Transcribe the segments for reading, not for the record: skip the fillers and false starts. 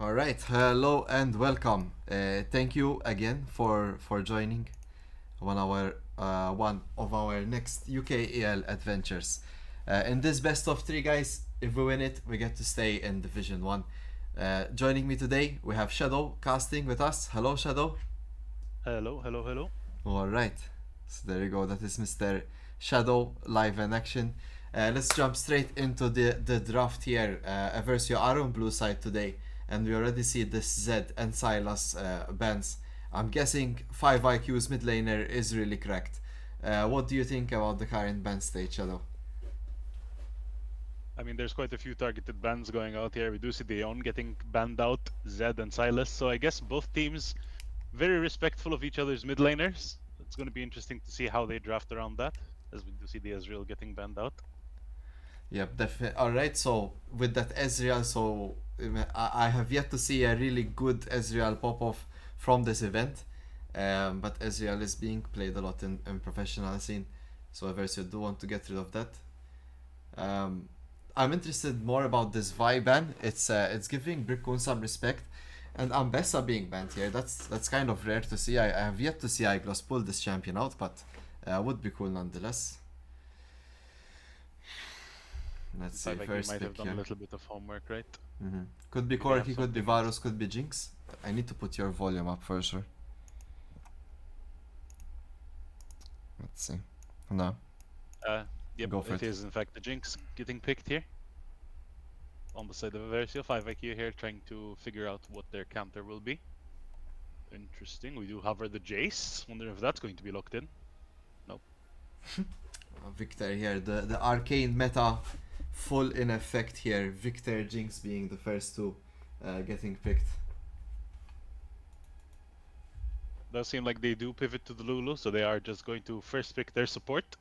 All right, hello and welcome. Thank you again for joining one of our next UKEL adventures. In this best of three, guys, if we win it, we get to stay in Division One. Joining me today, we have Shadow casting with us. Hello, Shadow. Hello, hello, hello. All right, so there you go. That is Mr. Shadow live in action. Let's jump straight into the draft here. Eversio are on blue side today, and we already see this Zed and Silas bans. I'm guessing 5 IQ's mid laner is really cracked. What do you think about the current ban state, Shadow? I mean, there's quite a few targeted bans going out here. We do see Deon getting banned out, Zed and Silas. So I guess both teams very respectful of each other's mid laners. It's going to be interesting to see how they draft around that, as we do see the Ezreal getting banned out. Yep, definitely. All right, so with that Ezreal, so I have yet to see a really good Ezreal pop off from this event. But Ezreal is being played a lot in professional scene, so Eversio do want to get rid of that. Um, I'm interested more about this Vi ban. It's giving Brickun some respect, and Ambessa being banned here. That's kind of rare to see. I have yet to see Iglos pull this champion out, but would be cool nonetheless. Let's see, Five IQ first might have pick done a here. little bit of homework, right? Could be Maybe they have Corki, could be something else. Varus, could be Jinx. I need to put your volume up for sure. Let's see. No, Yep, go for it it. is in fact the Jinx getting picked here. On the side of Eversio, 5 IQ here trying to figure out what their counter will be. Interesting. We do hover the Jace. Wonder if that's going to be locked in. Nope. Victor here, the arcane meta full in effect here. Victor, Jinx being the first two getting picked. Does seem like they do pivot to the Lulu, so they are just going to first pick their support.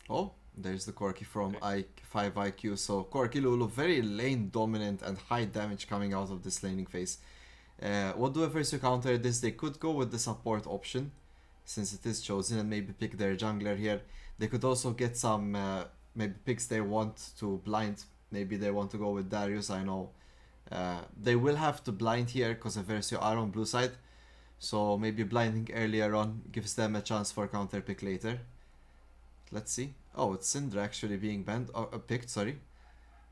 Oh, there's the Corki from Okay. 5 IQ. So Corki Lulu, very lane dominant and high damage coming out of this laning phase. What do Eversio counter this? They could go with the support option since it is chosen and maybe pick their jungler here. They could also get some maybe picks they want to blind. Maybe they want to go with Darius. I know they will have to blind here because Eversio are on blue side. So maybe blinding earlier on gives them a chance for counter pick later. Let's see. Oh, it's Syndra actually being banned. Picked, sorry.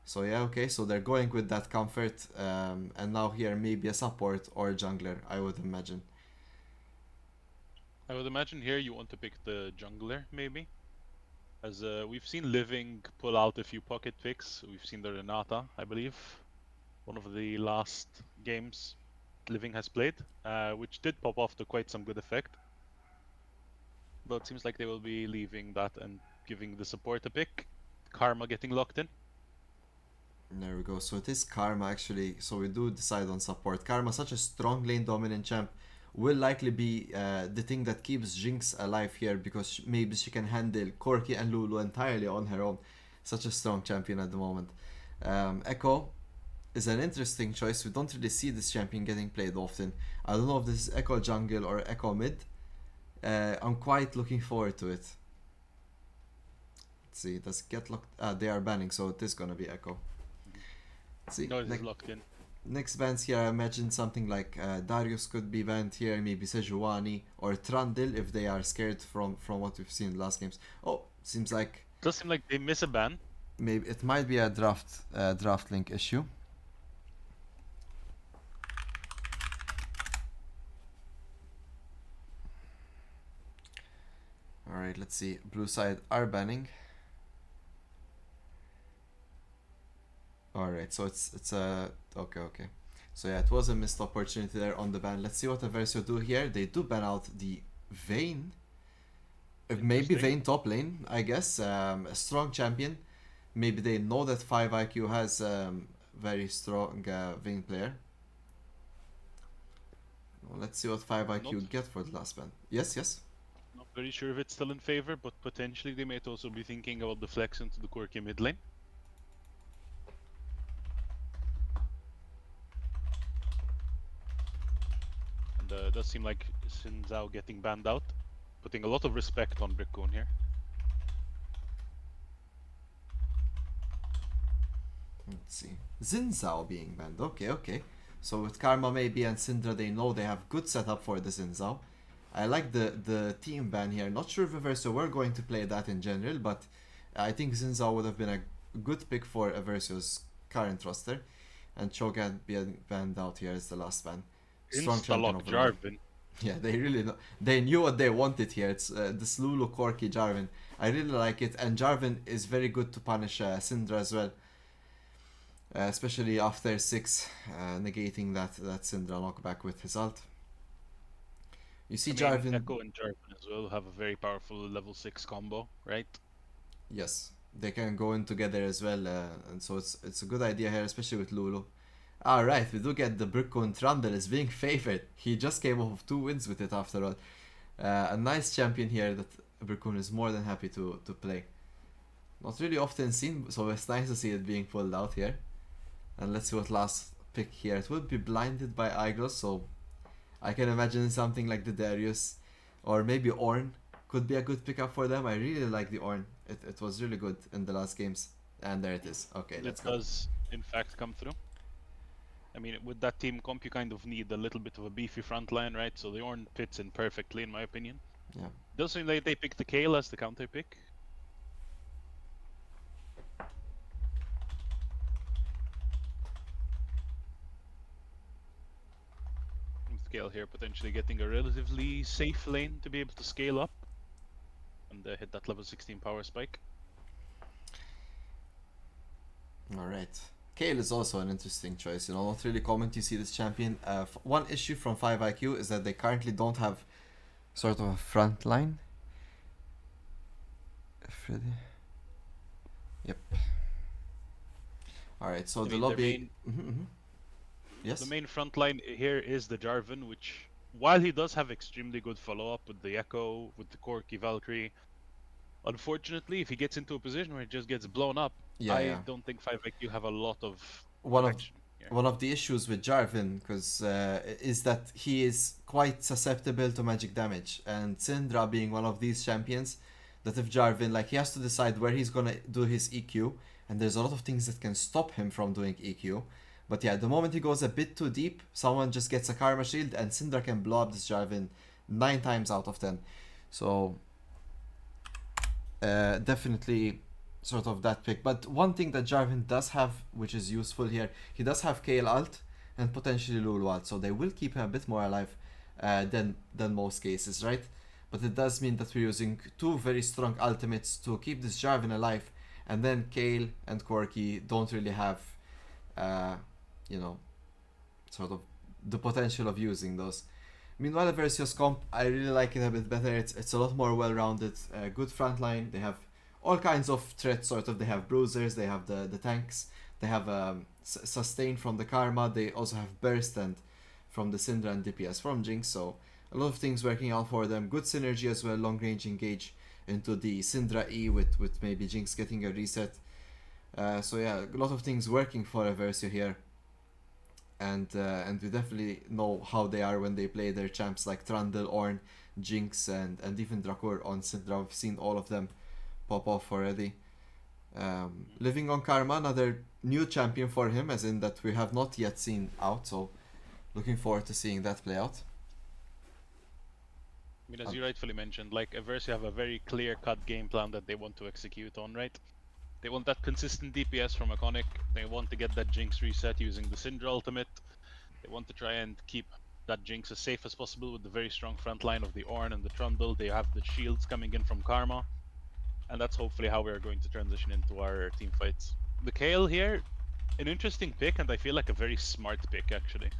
So yeah, okay. So they're going with that comfort, and now here maybe a support or a jungler, I would imagine. I would imagine here you want to pick the jungler, maybe. As we've seen Living pull out a few pocket picks. We've seen the Renata, I believe. One of the last games Living has played, which did pop off to quite some good effect. But it seems like they will be leaving that and giving the support a pick. Karma getting locked in. There we go. So it is Karma actually. So we do decide on support. Karma, such a strong lane dominant champ, will likely be the thing that keeps Jinx alive here because maybe she can handle Corki and Lulu entirely on her own. Such a strong champion at the moment. Echo is an interesting choice. We don't really see this champion getting played often. I don't know if this is Echo jungle or Echo mid. I'm quite looking forward to it. Let's see, does it get locked? They are banning, so it is gonna be Echo. Let's see, No, it is locked in. next bans here, I imagine something like Darius could be banned here, maybe Sejuani or Trundle if they are scared from what we've seen in the last games. Oh, seems like Does seem like they miss a ban. maybe it might be a draft link issue. All right, let's see. Blue side are banning. All right, so it's a okay. So yeah, it was a missed opportunity there on the ban. Let's see what Eversio do here. They do ban out the Vayne. Maybe Interesting. Vayne top lane, I guess. A strong champion. Maybe they know that 5 IQ has very strong Vayne player. Well, let's see what 5 Not IQ get for the last ban. Yes. not very sure if it's still in favor, but potentially they might also be thinking about the flex into the Corki mid lane. And it does seem like Xin Zhao getting banned out. putting a lot of respect on Brickcoon here. Let's see. Xin Zhao being banned. Okay, okay. So with Karma maybe and Syndra, they know they have good setup for the Xin Zhao. I like the team ban here. Not sure if Eversio were going to play that in general, but I think Xin Zhao would have been a good pick for Eversio's current roster. And Cho'Gath being banned out here is the last ban. Strong champion Insta-lock overall. Jarvan. Yeah, they really know. They knew what they wanted here. It's this Lulu, Corki, Jarvan. I really like it, and Jarvan is very good to punish Syndra as well, especially after 6, negating that Syndra knockback with his ult. You see Jarvan. Echo and Jarvan as well have a very powerful level 6 combo, right? Yes, they can go in together as well, and so it's a good idea here, especially with Lulu. Alright, we do get the Brickcoon Trundle is being favored. He just came off of 2 wins with it after all. A nice champion here that Brickcoon is more than happy to play. Not really often seen, so it's nice to see it being pulled out here. And let's see what last pick here. It would be blinded by Igros, so I can imagine something like the Darius or maybe Ornn could be a good pickup for them. I really like the Ornn. It was really good in the last games. And there it is. Okay, let's go. It does, in fact, come through. I mean, with that team comp, you kind of need a little bit of a beefy front line, right? So the Ornn fits in perfectly, in my opinion. Yeah. Does seem like they picked the Kayle as the counter pick. With Kayle here potentially getting a relatively safe lane to be able to scale up and hit that level 16 power spike. Alright. Kayle is also an interesting choice. You know, not really common to see this champion. One issue from 5IQ is that they currently don't have sort of a front line. Freddy. Yep. Alright, so the lobby. Yes. The main front line here is the Jarvan, which, while he does have extremely good follow-up with the Echo, with the Corki Valkyrie, unfortunately, if he gets into a position where he just gets blown up, I don't think 5IQ have a lot of protection here. One of the issues with Jarvan is that he is quite susceptible to magic damage, and Syndra being one of these champions, that if Jarvan, like, he has to decide where he's gonna do his EQ, and there's a lot of things that can stop him from doing EQ. But yeah, the moment he goes a bit too deep, someone just gets a Karma Shield, and Syndra can blow up this Jarvan 9 times out of 10. So definitely sort of that pick. But one thing that Jarvan does have, which is useful here, he does have Kayle ult and potentially Lulu ult, so they will keep him a bit more alive than most cases, right? But it does mean that we're using 2 very strong ultimates to keep this Jarvan alive, and then Kayle and Corki don't really have, you know, sort of the potential of using those. Meanwhile, Eversio's comp, I really like it a bit better. It's a lot more well-rounded, good frontline. They have all kinds of threats, sort of. They have bruisers, they have the tanks, they have sustain from the Karma, they also have burst and from the Syndra and DPS from Jinx, so a lot of things working out for them. Good synergy as well, long range engage into the Syndra E with maybe Jinx getting a reset. So yeah, a lot of things working for Eversio here. And we definitely know how they are when they play their champs like Trundle, Ornn, Jinx, and even Drakur on Syndra. We've seen all of them pop off already. Living on Karma, another new champion for him, as in that we have not yet seen out, so looking forward to seeing that play out. I mean, as you rightfully mentioned, like, Eversio have a very clear-cut game plan that they want to execute on, right? They want that consistent DPS from Iconic. They want to get that Jinx reset using the Syndra ultimate. They want to try and keep that Jinx as safe as possible with the very strong front line of the Ornn and the Trundle. They have the shields coming in from Karma. And that's hopefully how we are going to transition into our team fights. The Kayle here, an interesting pick, and I feel like a very smart pick, actually.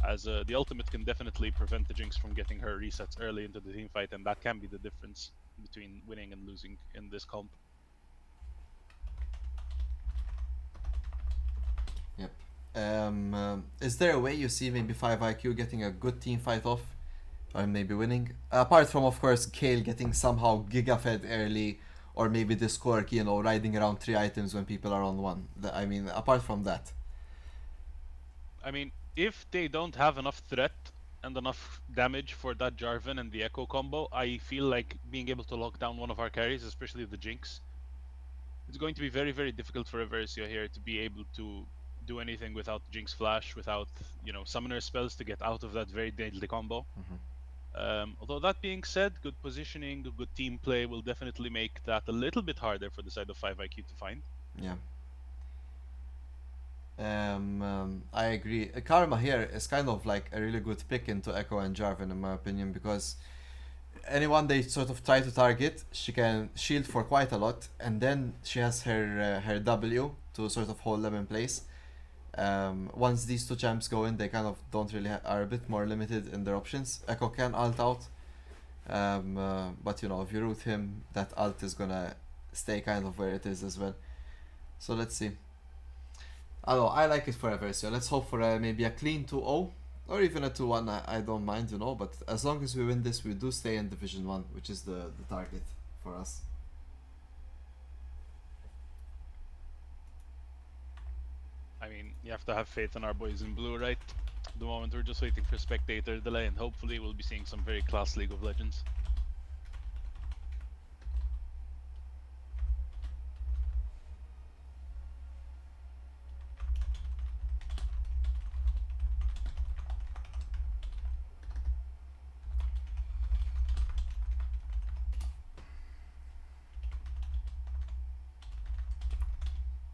As the ultimate can definitely prevent the Jinx from getting her resets early into the team fight, and that can be the difference between winning and losing in this comp. Yep. Is there a way you see maybe 5IQ getting a good team fight off? Or maybe winning? Apart from, of course, Kayle getting somehow giga-fed early, or maybe this Corki, you know, riding around 3 items when people are on 1. I mean, apart from that. I mean, if they don't have enough threat and enough damage for that Jarvan and the Echo combo, I feel like being able to lock down one of our carries, especially the Jinx, it's going to be very, very difficult for Eversio here to be able to do anything without Jinx Flash, without, summoner spells to get out of that very deadly combo. Although that being said, good positioning, good team play will definitely make that a little bit harder for the side of 5IQ to find. Yeah. I agree. Karma here is kind of like a really good pick into Echo and Jarvan, in my opinion, because anyone they sort of try to target, she can shield for quite a lot, and then she has her W to sort of hold them in place. Once these two champs go in, they kind of don't really are a bit more limited in their options. Echo can ult out, but if you root him, that ult is gonna stay kind of where it is as well. So let's see. I don't know, I like it for Eversio. Let's hope for maybe a clean 2-0 or even a 2-1. I don't mind, but as long as we win this, we do stay in Division 1, which is the target for us. I mean, you have to have faith in our boys in blue, right? At the moment, we're just waiting for spectator delay, and hopefully we'll be seeing some very class League of Legends.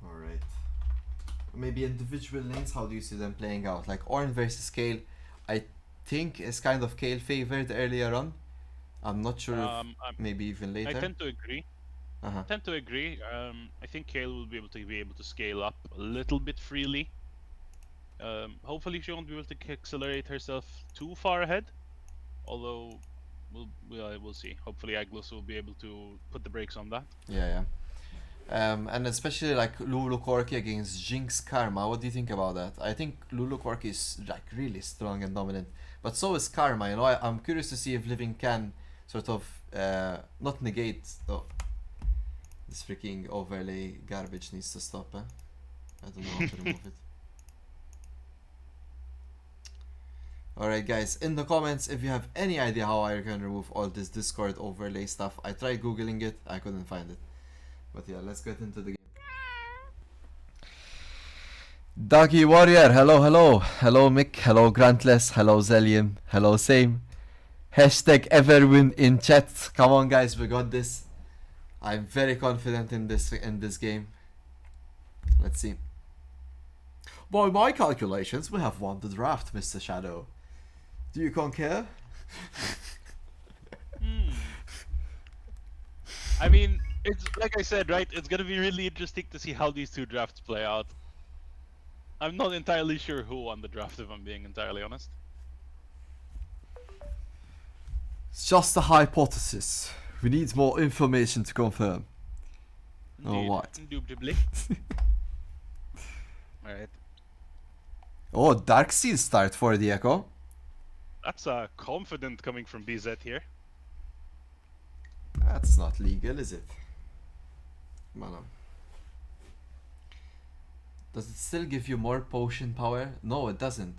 Alright. Maybe individual lanes, how do you see them playing out? Like Ornn versus Kale, I think is kind of Kale favored earlier on. I'm not sure if maybe even later. I tend to agree. Uh-huh. I think Kale will be able to scale up a little bit freely. Hopefully she won't be able to accelerate herself too far ahead. Although we'll see. Hopefully Aglos will be able to put the brakes on that. Yeah. And especially like Lulu Corki against Jinx Karma. What do you think about that? I think Lulu Corki is like really strong and dominant, but so is Karma. I'm curious to see if Living can sort of not negate. Oh, this freaking overlay garbage needs to stop. I don't know how to remove it. Alright guys, in the comments if you have any idea how I can remove all this Discord overlay stuff. I tried googling it, I couldn't find it. But yeah, let's get into the game. Doggy Warrior, hello. Hello Mick, hello Grantless, hello Zelium, hello Same. Hashtag Everwin in chat. Come on guys, we got this. I'm very confident in this game. Let's see. By my calculations, we have won the draft, Mr. Shadow. Do you concur? I mean, it's like I said, right? It's gonna be really interesting to see how these two drafts play out. I'm not entirely sure who won the draft, if I'm being entirely honest. It's just a hypothesis. We need more information to confirm. Indeed, what? Indubitably. Alright. Oh, Dark Seal start for the Echo. That's confident coming from BZ here. That's not legal, is it? Come on. Does it still give you more potion power? No, it doesn't.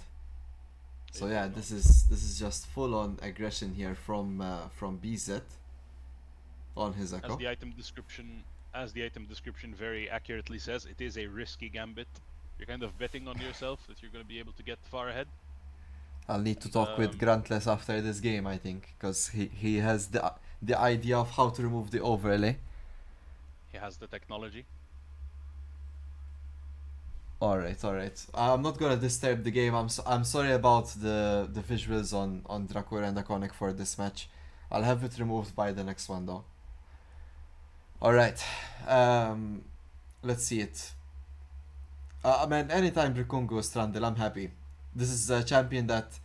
So yeah, this is just full on aggression here from BZ on his Echo. As the item description very accurately says, it is a risky gambit. You're kind of betting on yourself that you're going to be able to get far ahead. I'll need to talk with Grantless after this game, I think, because he has the idea of how to remove the overlay. He has the technology. Alright. I'm not gonna disturb the game. I'm sorry about the visuals on Dracula and Iconic for this match. I'll have it removed by the next one though. Alright. Let's see it. Man, anytime Rikun goes Strandel, I'm happy. This is a champion that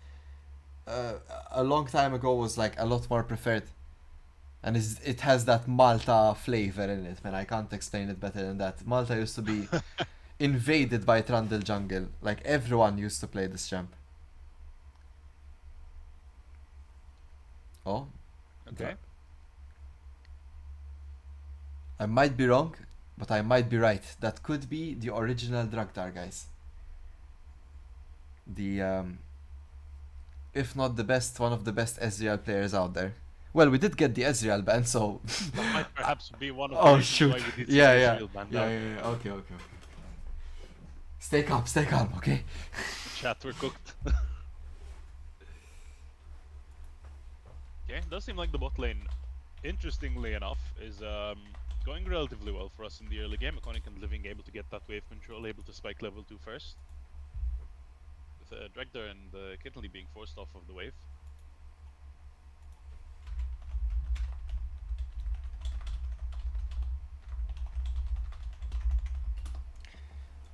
a long time ago was like a lot more preferred. And it has that Malta flavor in it, man. I can't explain it better than that. Malta used to be invaded by Trundle jungle. Like everyone used to play this champ. Oh. Okay. I might be wrong, but I might be right. That could be the original Draktar, guys. The if not the best, one of the best Ezreal players out there. Well, we did get the Ezreal ban, so. That might perhaps be one of the Oh reasons shoot! why we did see Yeah, yeah, Ezreal banned yeah, out. yeah, yeah. Okay, okay, okay. Stay calm, okay? Chat, we're cooked. Okay, does seem like the bot lane, interestingly enough, is going relatively well for us in the early game. Iconic and Living able to get that wave control, able to spike level 2 first. With Dregder and Kittley being forced off of the wave.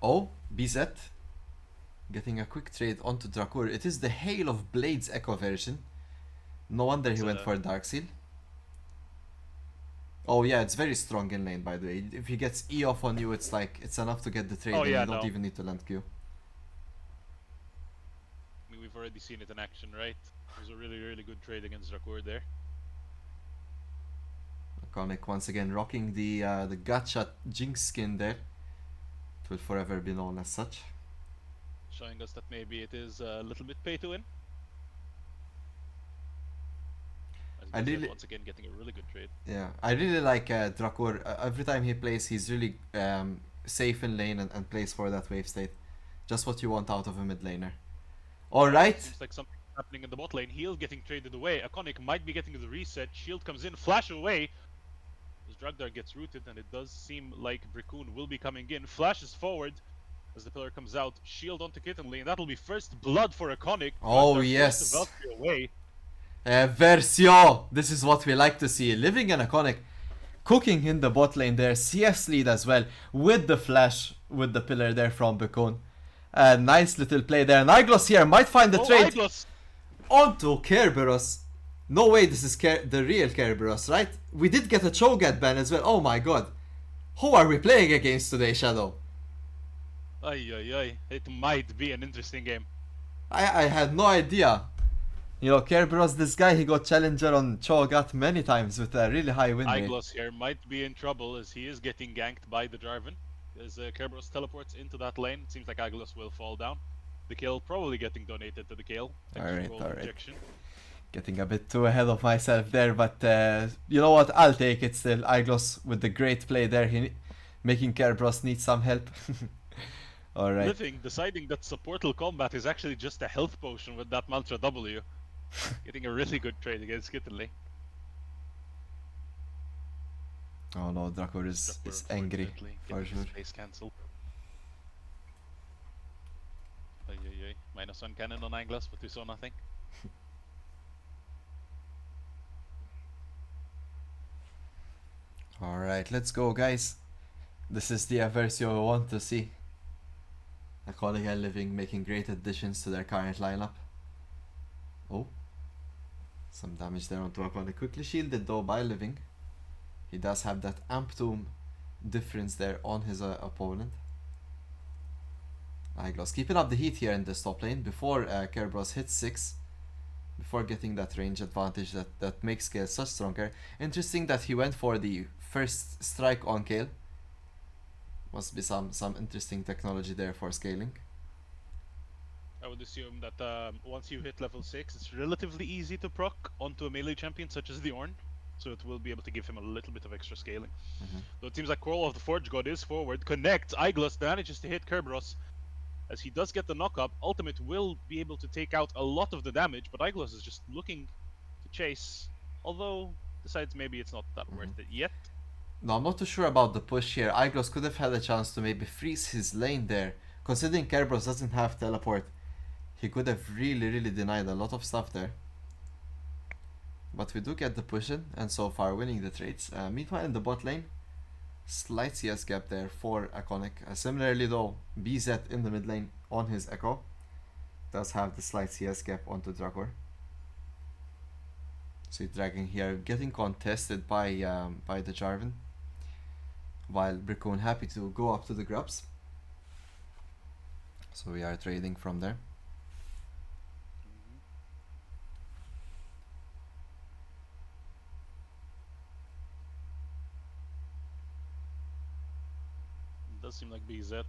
Oh, BZ. Getting a quick trade onto Drakur. It is the Hail of Blades Echo version. No wonder he went for Darkseal. Oh yeah, it's very strong in lane, by the way. If he gets E off on you, it's like, it's enough to get the trade, and you don't even need to land Q. I mean, we've already seen it in action, right? It was a really, really good trade against Drakur there. Iconic once again rocking the Gacha Jinx skin there. It will forever be known as such. Showing us that maybe it is a little bit pay to win. I really, once again getting a really good trade. Yeah, I really like Drakur. Every time he plays, he's really safe in lane and plays for that wave state. Just what you want out of a mid laner. Alright. Seems like something happening in the bot lane. Heal getting traded away. Iconic might be getting the reset. Shield comes in, flash away. As Dragdar gets rooted, and it does seem like Bricoon will be coming in. Flashes forward as the pillar comes out. Shield onto Kittenly, and that'll be first blood for Iconic. Oh, Dragdar yes. forced the Valkyrie away. Eversio! This is what we like to see. Living and Iconic cooking in the bot lane there. CS lead as well with the flash with the pillar there from Bricoon. Nice little play there. And Iglos here might find the trade. Iglos. Onto Kerberos. No way this is the real Kerberos, right? We did get a Cho'Gath ban as well. Oh my god. Who are we playing against today, Shadow? Ay, ay, ay. It might be an interesting game. I had no idea. You know, Kerberos, this guy, he got challenger on Cho'Gath many times with a really high win rate. Iglos here might be in trouble as he is getting ganked by the Jarvan. As Kerberos teleports into that lane, it seems like Iglos will fall down. The kill probably getting donated to the kill. Alright. Injection. Getting a bit too ahead of myself there, but you know what? I'll take it still. Iglos with the great play there, making Kerberos need some help. Alright. Living, deciding that supportal combat is actually just a health potion with that Mantra W. Getting a really good trade against Kittenly. Oh no, Drakur is angry for sure. Face cancel. -1 cannon on Iglos, but we saw nothing. Alright, let's go guys. This is the Eversio we want to see. Iconic and Living making great additions to their current lineup. Oh. Some damage there onto Iconic. Quickly shielded though by Living. He does have that Amp Tomb difference there on his opponent. Iglos keeping up the heat here in this top lane before Kerberos hits 6. Before getting that range advantage that makes Kale such stronger. Interesting that he went for the first strike on Kale. Must be some interesting technology there for scaling. I would assume that once you hit level 6, it's relatively easy to proc onto a melee champion such as the Ornn. So it will be able to give him a little bit of extra scaling. So it seems like Quarrel of the Forge God is forward. Connects. Iglos manages to hit Kerberos. As he does get the knock-up, Ultimate will be able to take out a lot of the damage, but Iglos is just looking to chase. Although, decides maybe it's not that worth it yet. No, I'm not too sure about the push here. Iglos could have had a chance to maybe freeze his lane there. Considering Kerberos doesn't have teleport, he could have really denied a lot of stuff there. But we do get the push in, and so far winning the trades. Meanwhile in the bot lane, slight CS gap there for Iconic. Similarly though, BZ in the mid lane on his Echo does have the slight CS gap onto Drakkor. So Dragon here getting contested by the Jarvan, while Bricoon happy to go up to the grubs. So we are trading from there. It does seem like BZ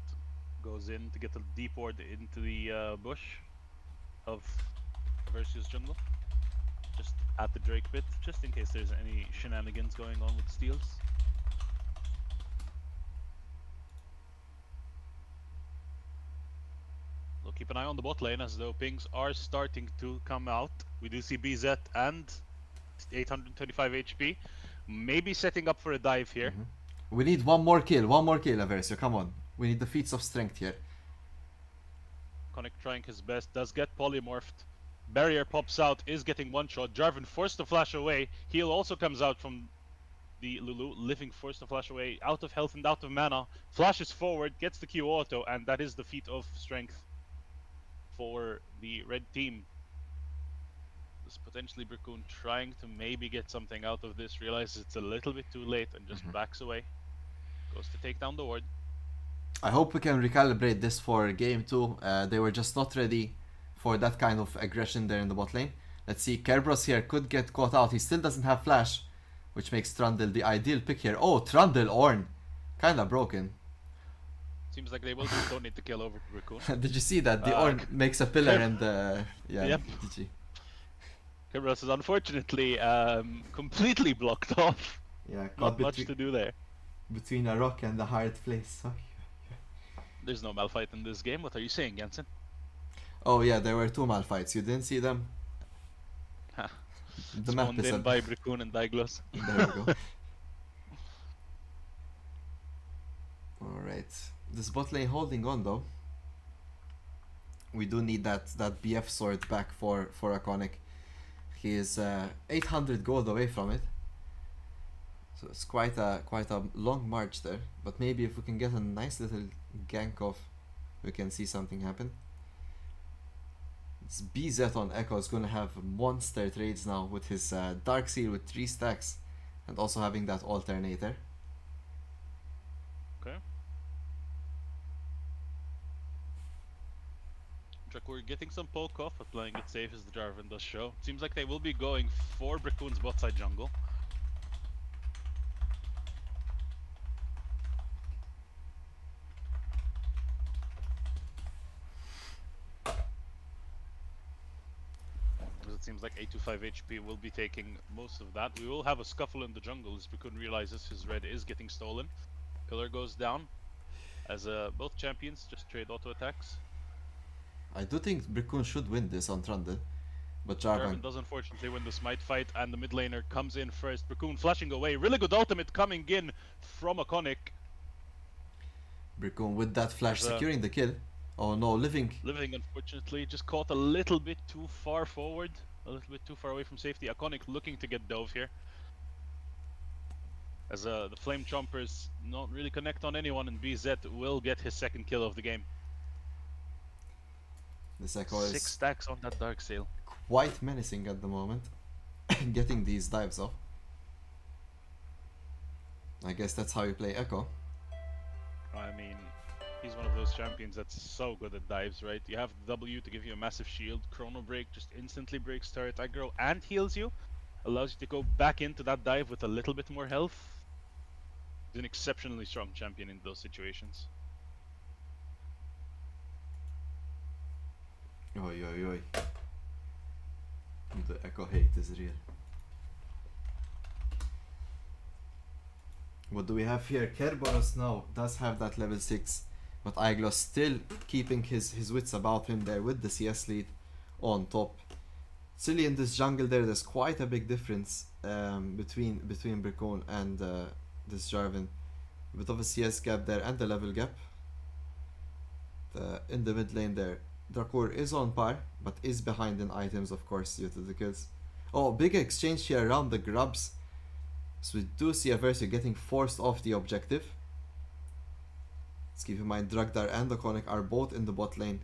goes in to get a deep ward into the bush of Eversio's jungle, just at the Drake pit, just in case there's any shenanigans going on with steals. So keep an eye on the bot lane as though pings are starting to come out. We do see BZ and 825 HP, maybe setting up for a dive here. We need one more kill, Eversio, come on. We need the feats of strength here. Connect trying his best, does get polymorphed. Barrier pops out, is getting one shot. Jarvan forced to flash away. Heal also comes out from the Lulu, living forced to flash away, out of health and out of mana. Flashes forward, gets the Q auto, and that is the feat of strength for the red team. This is potentially Bracoon trying to maybe get something out of this, realizes it's a little bit too late and just backs away. Goes to take down the ward. I hope we can recalibrate this for game 2. They were just not ready for that kind of aggression there in the bot lane. Let's see, Kerberos here could get caught out. He still doesn't have flash, which makes Trundle the ideal pick here. Oh, Trundle Ornn. Kinda broken. Seems like they will just donate the kill over to Bracoon. Did you see that? The Ornn makes a pillar and yeah, Yep. GG. Kerberos is unfortunately completely blocked off. Yeah, Not much to do there. between a rock and a hard place. There's no Malphite in this game. What are you saying, Jensen? Oh yeah, there were 2 Malphites. You didn't see them? The map Spawned is in by Bracoon and Diglos. There we go. Alright. This bot lane holding on though. We do need that BF sword back for Iconic. He is 800 gold away from it. So it's quite a long march there. But maybe if we can get a nice little gank off, we can see something happen. This BZ on Echo is gonna have monster trades now with his Dark Seal with 3 stacks and also having that alternator. Okay. Dracour getting some poke off, but playing it safe as the Jarvan does show. Seems like they will be going for Bracoon's bot side jungle. It seems like 825 HP will be taking most of that. We will have a scuffle in the jungle as Bracoon realizes his red is getting stolen. Pillar goes down as both champions just trade auto attacks. I do think Bracoon should win this on Trundle, but Jarvan does unfortunately win the smite fight, and the mid laner comes in first. Bracoon flashing away. Really good ultimate coming in from Iconic. Bracoon with that flash securing the kill. Oh no, living. Living, unfortunately, just caught a little bit too far forward. A little bit too far away from safety. Iconic looking to get dove here. As the Flame Chompers not really connect on anyone, and BZ will get his second kill of the game. This Echo is 6 stacks on that Dark Sail. quite menacing at the moment. Getting these dives off. I guess that's how you play Echo. I mean, he's one of those champions that's so good at dives, right? You have the W to give you a massive shield. Chrono Break just instantly breaks turret aggro and heals you. Allows you to go back into that dive with a little bit more health. He's an exceptionally strong champion in those situations. Oi oi oi. The Echo hate is real. What do we have here? Kerberos now does have that level 6, but Aiglos still keeping his wits about him there with the CS lead on top. Silly in this jungle there's quite a big difference between Bracoon and this Jarvan. A bit of a CS gap there and the level gap. In the mid lane there, Dracour is on par, but is behind in items of course due to the kills. Oh, big exchange here around the grubs. So we do see Eversio getting forced off the objective. Let's keep in mind Dragdar and Iconic are both in the bot lane.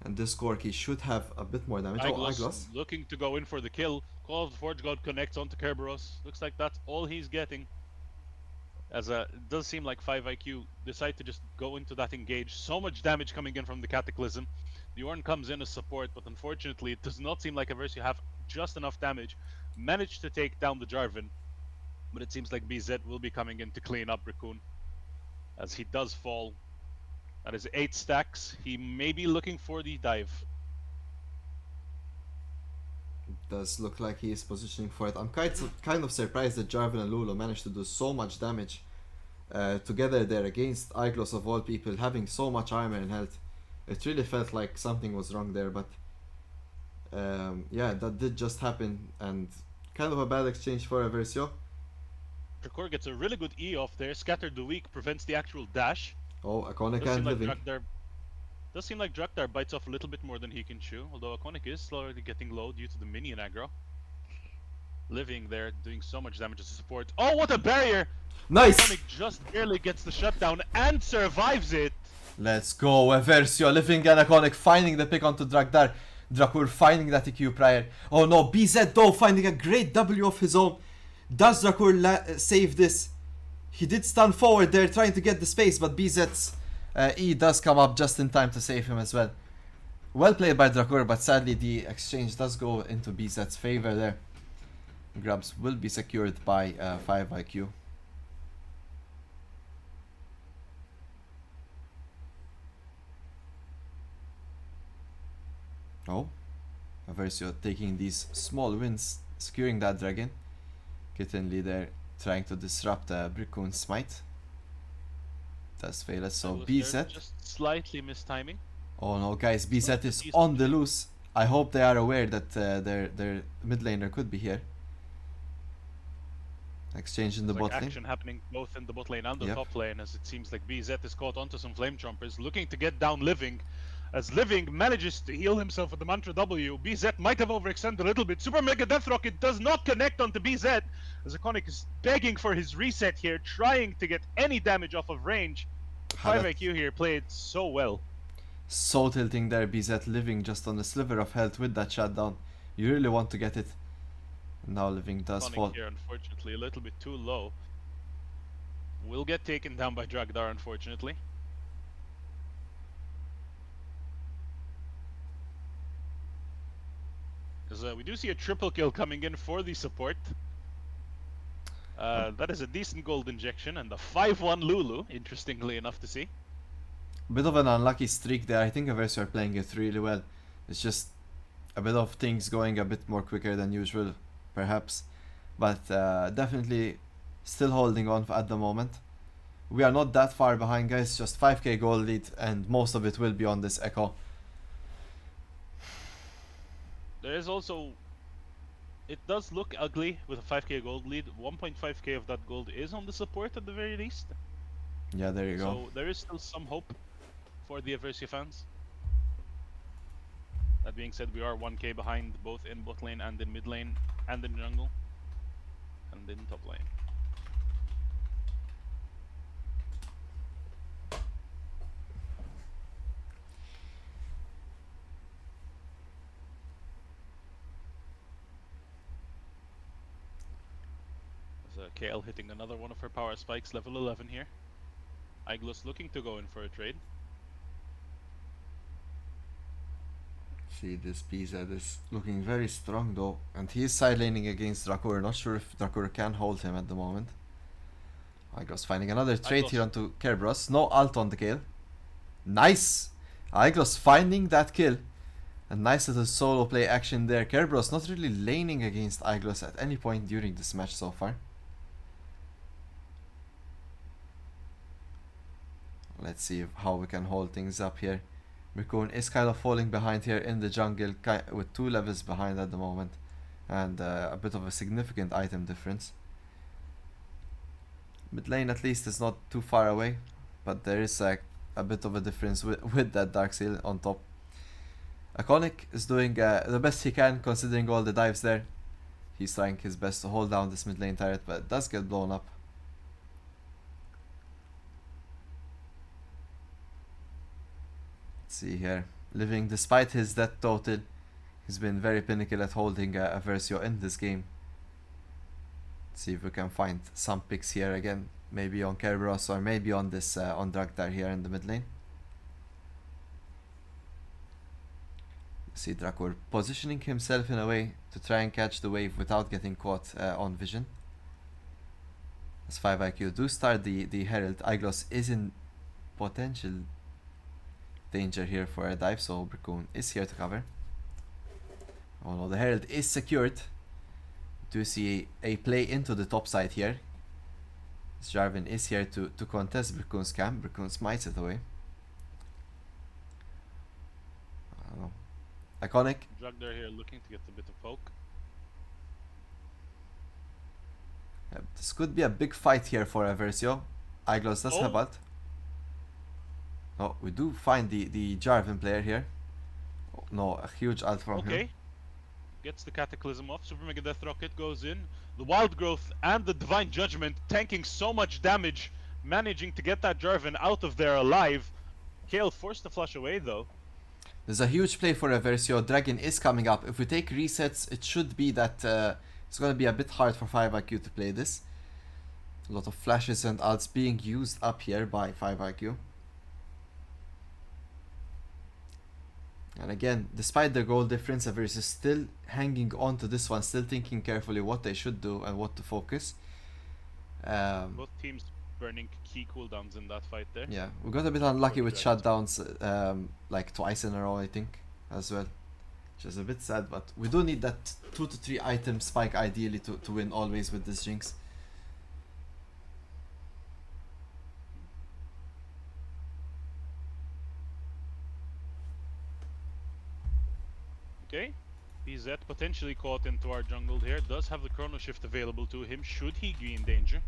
And this Corki should have a bit more damage. Aiglos looking to go in for the kill. Call of the Forge God connects onto Kerberos. Looks like that's all he's getting. As it does seem like 5 IQ decide to just go into that engage. So much damage coming in from the Cataclysm. The Ornn comes in as support, but unfortunately it does not seem like Eversio have just enough damage. Managed to take down the Jarvan, but it seems like BZ will be coming in to clean up Bracoon. As he does fall. That is 8 stacks. He may be looking for the dive. Does look like he is positioning for it. I'm kind of surprised that Jarvan and Lulu managed to do so much damage together there against Iglos of all people, having so much armor and health. It really felt like something was wrong there, but yeah, that did just happen, and kind of a bad exchange for Eversio. Drakor gets a really good E off there. Scattered the weak prevents the actual dash. Oh, Iconic Does seem and like living. Draktar bites off a little bit more than he can chew, although Iconic is slowly getting low due to the minion aggro. Living there, doing so much damage as a support. Oh, what a barrier! Nice! Iconic just barely gets the shutdown and survives it! Let's go, Eversio, living and Iconic finding the pick onto Dragdar. Drakur finding that EQ prior. Oh no, BZ though finding a great W of his own. Does Drakur save this? He did stand forward there trying to get the space, but BZ's E does come up just in time to save him as well. Well played by Drakur, but sadly the exchange does go into BZ's favor there. Grubs will be secured by 5 IQ. Oh, Eversio taking these small wins, securing that dragon. Kittenly there trying to disrupt Brickoon's smite. Does fail us, so BZ. Just slightly mistiming. Oh no, guys, BZ is on the loose. I hope they are aware that their mid laner could be here. Exchange in the bot lane. Action happening both in the bot lane and the top lane, as it seems like BZ is caught onto some flame chompers, looking to get down Living. As Living manages to heal himself with the Mantra W, BZ might have overextended a little bit. Super Mega Death Rocket does not connect onto BZ, as Iconic is begging for his reset here, trying to get any damage off of range. 5 IQ here played so well. So tilting there, BZ Living just on a sliver of health with that shutdown. You really want to get it. Now Living does fall. Here, unfortunately, a little bit too low. Will get taken down by Dragdar, unfortunately. As we do see a triple kill coming in for the support. That is a decent gold injection and the 5-1 Lulu, interestingly enough to see. Bit of an unlucky streak there. I think Eversio are playing it really well. It's just a bit of things going a bit more quicker than usual, perhaps. But definitely still holding on at the moment. We are not that far behind, guys. Just 5k gold lead, and most of it will be on this Echo. There is also... It does look ugly with a 5k gold lead. 1.5k of that gold is on the support at the very least. Yeah, there you go. So there is still some hope for the Eversio fans. That being said, we are 1k behind both in bot lane and in mid lane and in jungle and in top lane. As KL hitting another one of her power spikes, level 11 here. Iglos looking to go in for a trade. See, this BZ is looking very strong though, and he is side laning against Drakur. Not sure if Drakur can hold him at the moment. Iglos finding another trade here onto Kerberos. No ult on the kill. Nice! Iglos finding that kill. A nice little solo play action there. Kerberos not really laning against Iglos at any point during this match so far. Let's see how we can hold things up here. Brickoon is kind of falling behind here in the jungle, with 2 levels behind at the moment, and a bit of a significant item difference. Mid lane at least is not too far away, but there is a bit of a difference with that Dark Seal on top. Iconic is doing the best he can considering all the dives there. He's trying his best to hold down this mid lane turret, but it does get blown up. See here, Living, despite his death total, he's been very pinnacle at holding Eversio in this game. Let's see if we can find some picks here again, maybe on Kerberos or maybe on this on Dragdar here in the mid lane. See Drakur positioning himself in a way to try and catch the wave without getting caught on vision. As 5 IQ do start the Herald, Iglos is in potential danger here for a dive, so Brickoon is here to cover. Oh no, the Herald is secured. Do see a play into the top side here. Jarvan is here to contest Brickun's camp. Brickun smites it away. I don't know. Iconic. Jugder here looking to get a bit of poke. Yeah, this could be a big fight here for Eversio. Iglos does have ult. Oh, we do find the Jarvan player here. Oh, no, a huge ult from him. Okay. Gets the Cataclysm off. Super Mega Death Rocket goes in. The Wild Growth and the Divine Judgment tanking so much damage, managing to get that Jarvan out of there alive. Kayle forced to flush away though. There's a huge play for Eversio. Dragon is coming up. If we take resets, it should be that it's going to be a bit hard for 5IQ to play this. A lot of flashes and ults being used up here by 5IQ. And again, despite the goal difference, Eversio is still hanging on to this one, still thinking carefully what they should do and what to focus. Both teams burning key cooldowns in that fight there. Yeah, we got a bit unlucky with shutdowns, like twice in a row, I think, as well. Which is a bit sad, but we do need that 2 to 3 item spike ideally to win always with this Jinx. Okay, BZ potentially caught into our jungle here. Does have the Chrono Shift available to him should he be in danger.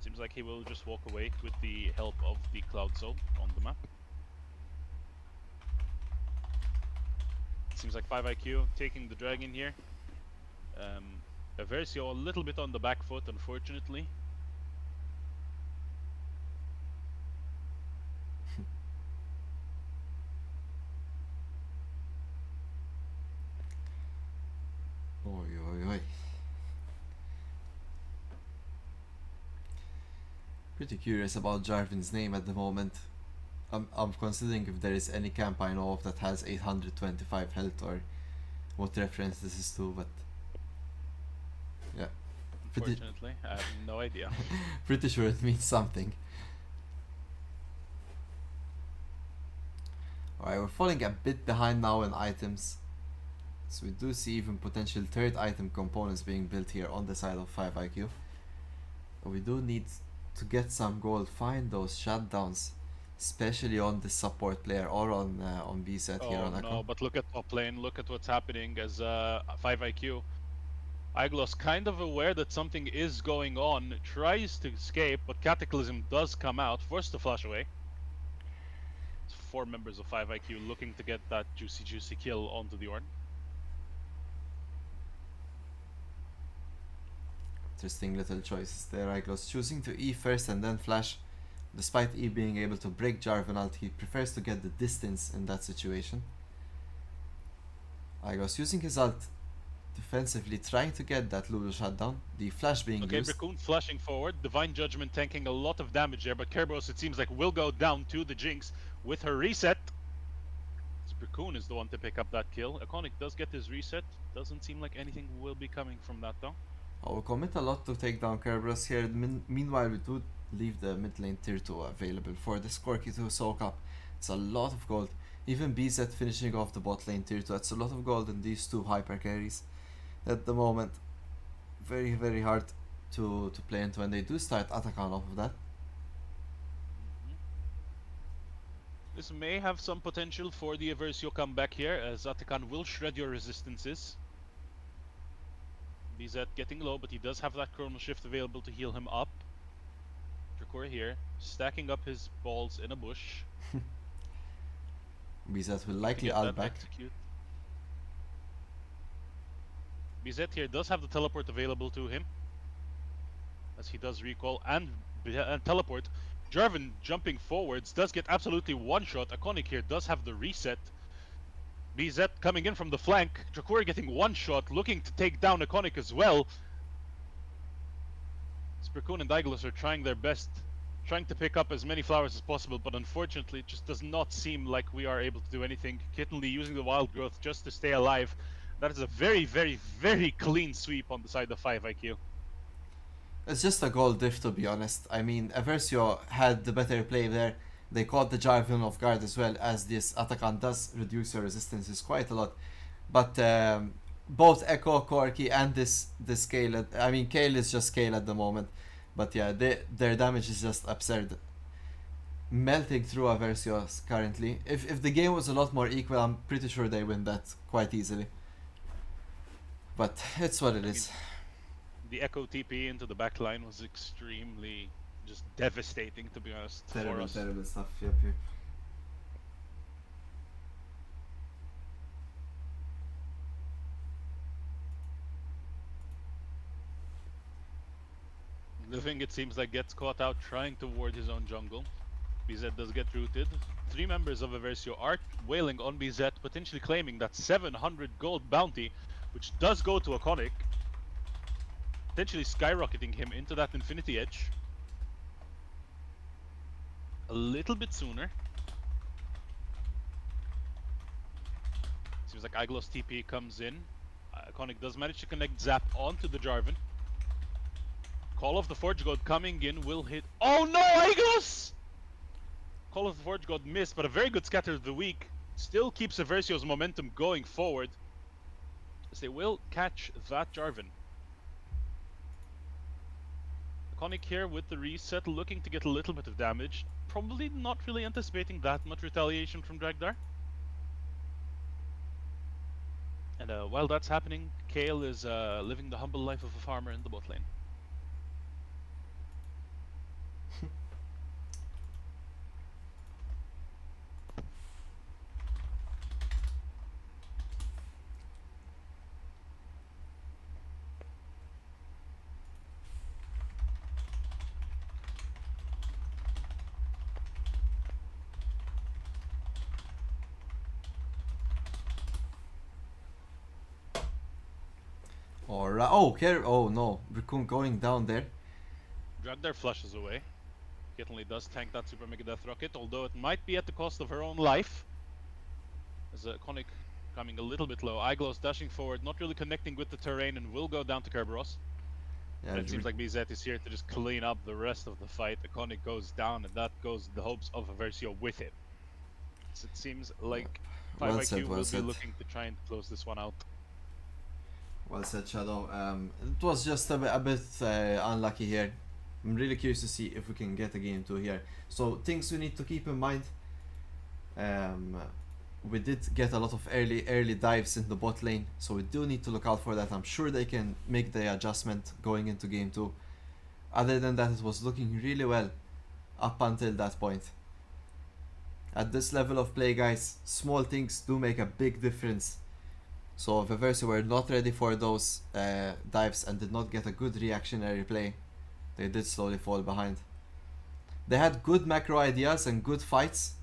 Seems like he will just walk away with the help of the Cloud Soul on the map. Seems like 5IQ taking the dragon here. Eversio a little bit on the back foot, unfortunately. Oi, oi, oi. Pretty curious about Jarvan's name at the moment. I'm considering if there is any camp I know of that has 825 health or what reference this is to, but yeah. Unfortunately, I have no idea. Pretty sure it means something. Alright, we're falling a bit behind now in items. So we do see even potential third item components being built here on the side of 5IQ. But we do need to get some gold, find those shutdowns, especially on the support player or on B set here on Echo. No, but look at top lane, look at what's happening as 5IQ. Iglos kind of aware that something is going on, tries to escape, but Cataclysm does come out, forced to flash away. It's 4 members of 5IQ looking to get that juicy kill onto the Ornn. Interesting little choices there. Iglos choosing to E first and then flash. Despite E being able to break Jarvan out, he prefers to get the distance in that situation. Iglos using his ult defensively, trying to get that Lulu shutdown. The flash being used. Okay, Brickun flashing forward. Divine Judgment tanking a lot of damage there, but Kerberos, it seems like, will go down to the Jinx with her reset. Brickun is the one to pick up that kill. Iconic does get his reset. Doesn't seem like anything will be coming from that though. Oh, we commit a lot to take down Kerberos here. Meanwhile, we do leave the mid lane tier 2 available for this Corki to soak up. It's a lot of gold. Even BZ finishing off the bot lane tier 2. That's a lot of gold in these 2 hyper carries at the moment. Very, very hard to play into when they do start Atakan off of that. This may have some potential for the Eversio comeback here, as Atakan will shred your resistances. BZ getting low, but he does have that Chrono Shift available to heal him up. Dracor here, stacking up his balls in a bush. BZ will likely ult back. BZ here does have the teleport available to him, as he does recall and teleport. Jarvan jumping forwards does get absolutely one shot. Iconic here does have the reset. BZ coming in from the flank. Dracor getting one shot, looking to take down Iconic as well. Sprikun and Iglos are trying their best, trying to pick up as many flowers as possible, but unfortunately it just does not seem like we are able to do anything. Kittenly using the Wild Growth just to stay alive. That is a very, very, very clean sweep on the side of 5IQ. It's just a gold diff, to be honest. I mean, Eversio had the better play there. They caught the Jarvan off guard as well, as this Atakan does reduce your resistances quite a lot. But both Echo, Corki, and this Kale, I mean Kale is just Kale at the moment, but yeah, their damage is just absurd, melting through Eversio currently. If the game was a lot more equal, I'm pretty sure they win that quite easily. But it's what it is. The Echo TP into the back line was extremely just devastating, to be honest, for Terrible, us. terrible stuff. Yep, yep. Living, it seems like, gets caught out trying to ward his own jungle. BZ does get rooted. 3 members of Eversio are wailing on BZ, potentially claiming that 700 gold bounty, which does go to Iconic, potentially skyrocketing him into that Infinity Edge a little bit sooner. Seems like Iglos TP comes in. Iconic does manage to connect Zap onto the Jarvan. Call of the Forge God coming in will hit. Oh no, Iglos! Call of the Forge God missed, but a very good scatter of the week. Still keeps Eversio's momentum going forward, as they will catch that Jarvan. Iconic here with the reset, looking to get a little bit of damage. Probably not really anticipating that much retaliation from Dragdar. And while that's happening, Kale is living the humble life of a farmer in the bot lane. Alright. Oh, care. Oh no, Raccoon going down there. Dragdar flushes away. Caitlyn does tank that Super Mega Death Rocket, although it might be at the cost of her own life. As Iconic coming a little bit low. Iglos dashing forward, not really connecting with the terrain, and will go down to Kerberos. Yeah, It seems like BZ is here to just clean up the rest of the fight. Iconic goes down, and that goes the hopes of Eversio with him. So it seems like 5IQ well said, well will said. be looking to try and close this one out. Well said, Shadow. It was just a bit unlucky here. I'm really curious to see if we can get a game 2 here. So things we need to keep in mind. We did get a lot of early dives in the bot lane, so we do need to look out for that. I'm sure they can make the adjustment going into game 2. Other than that, it was looking really well up until that point. At this level of play, guys, small things do make a big difference. So if Eversio were not ready for those dives and did not get a good reactionary play, they did slowly fall behind. They had good macro ideas and good fights.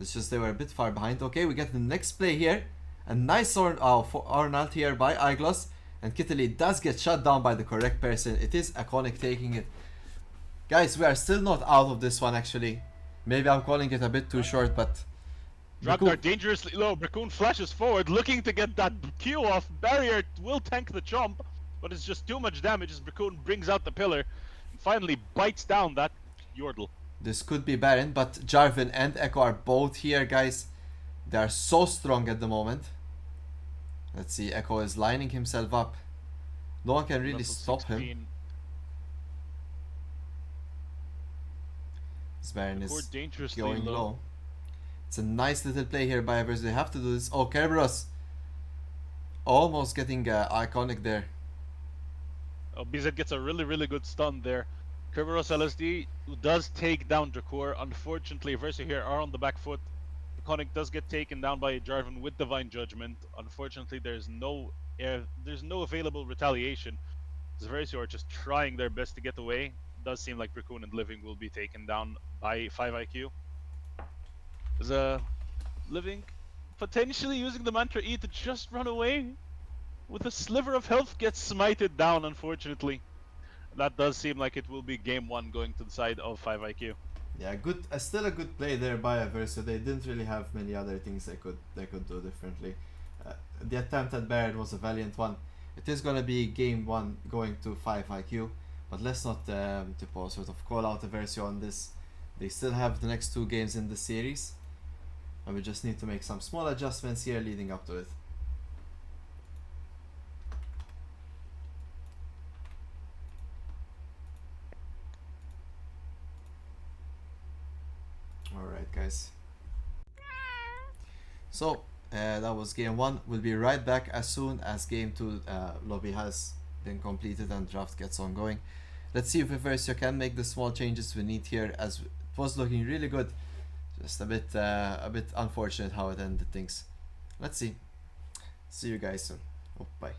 It's just they were a bit far behind. Okay, we get the next play here. A nice Arnold here by Iglos. And Kittley does get shut down by the correct person. It is Iconic taking it. Guys, we are still not out of this one actually. Maybe I'm calling it a bit too short, but... Dragdar dangerously low. Raccoon flashes forward, looking to get that Q off. Barrier will tank the chomp, but it's just too much damage as Raccoon brings out the pillar and finally bites down that Yordle. This could be Baron, but Jarvan and Echo are both here, guys. They are so strong at the moment. Let's see, Echo is lining himself up. No one can really stop him. This Baron is going low. It's a nice little play here by Eversio. They have to do this. Oh, Kerberos almost getting Iconic there. Oh, BZ gets a really good stun there. Kerberos LSD does take down Jakor. Unfortunately, Eversio here are on the back foot. Iconic does get taken down by Jarvan with Divine Judgment. Unfortunately, there's no available retaliation. Eversio are just trying their best to get away. It does seem like Raccoon and Living will be taken down by 5IQ. There's Living potentially using the Mantra E to just run away. With a sliver of health, gets smited down, unfortunately. That does seem like it will be game 1 going to the side of 5IQ. Yeah, good. Still a good play there by Eversio. They didn't really have many other things they could do differently. The attempt at Baron was a valiant one. It is gonna be game 1 going to 5IQ, but let's not sort of call out Eversio on this. They still have the next 2 games in the series, and we just need to make some small adjustments here leading up to it. Alright, guys. So, that was game one. We'll be right back as soon as game two lobby has been completed and draft gets ongoing. Let's see if Eversio can make the small changes we need here, as it was looking really good. Just a bit unfortunate how it ended things. Let's see. See you guys soon. Oh, bye.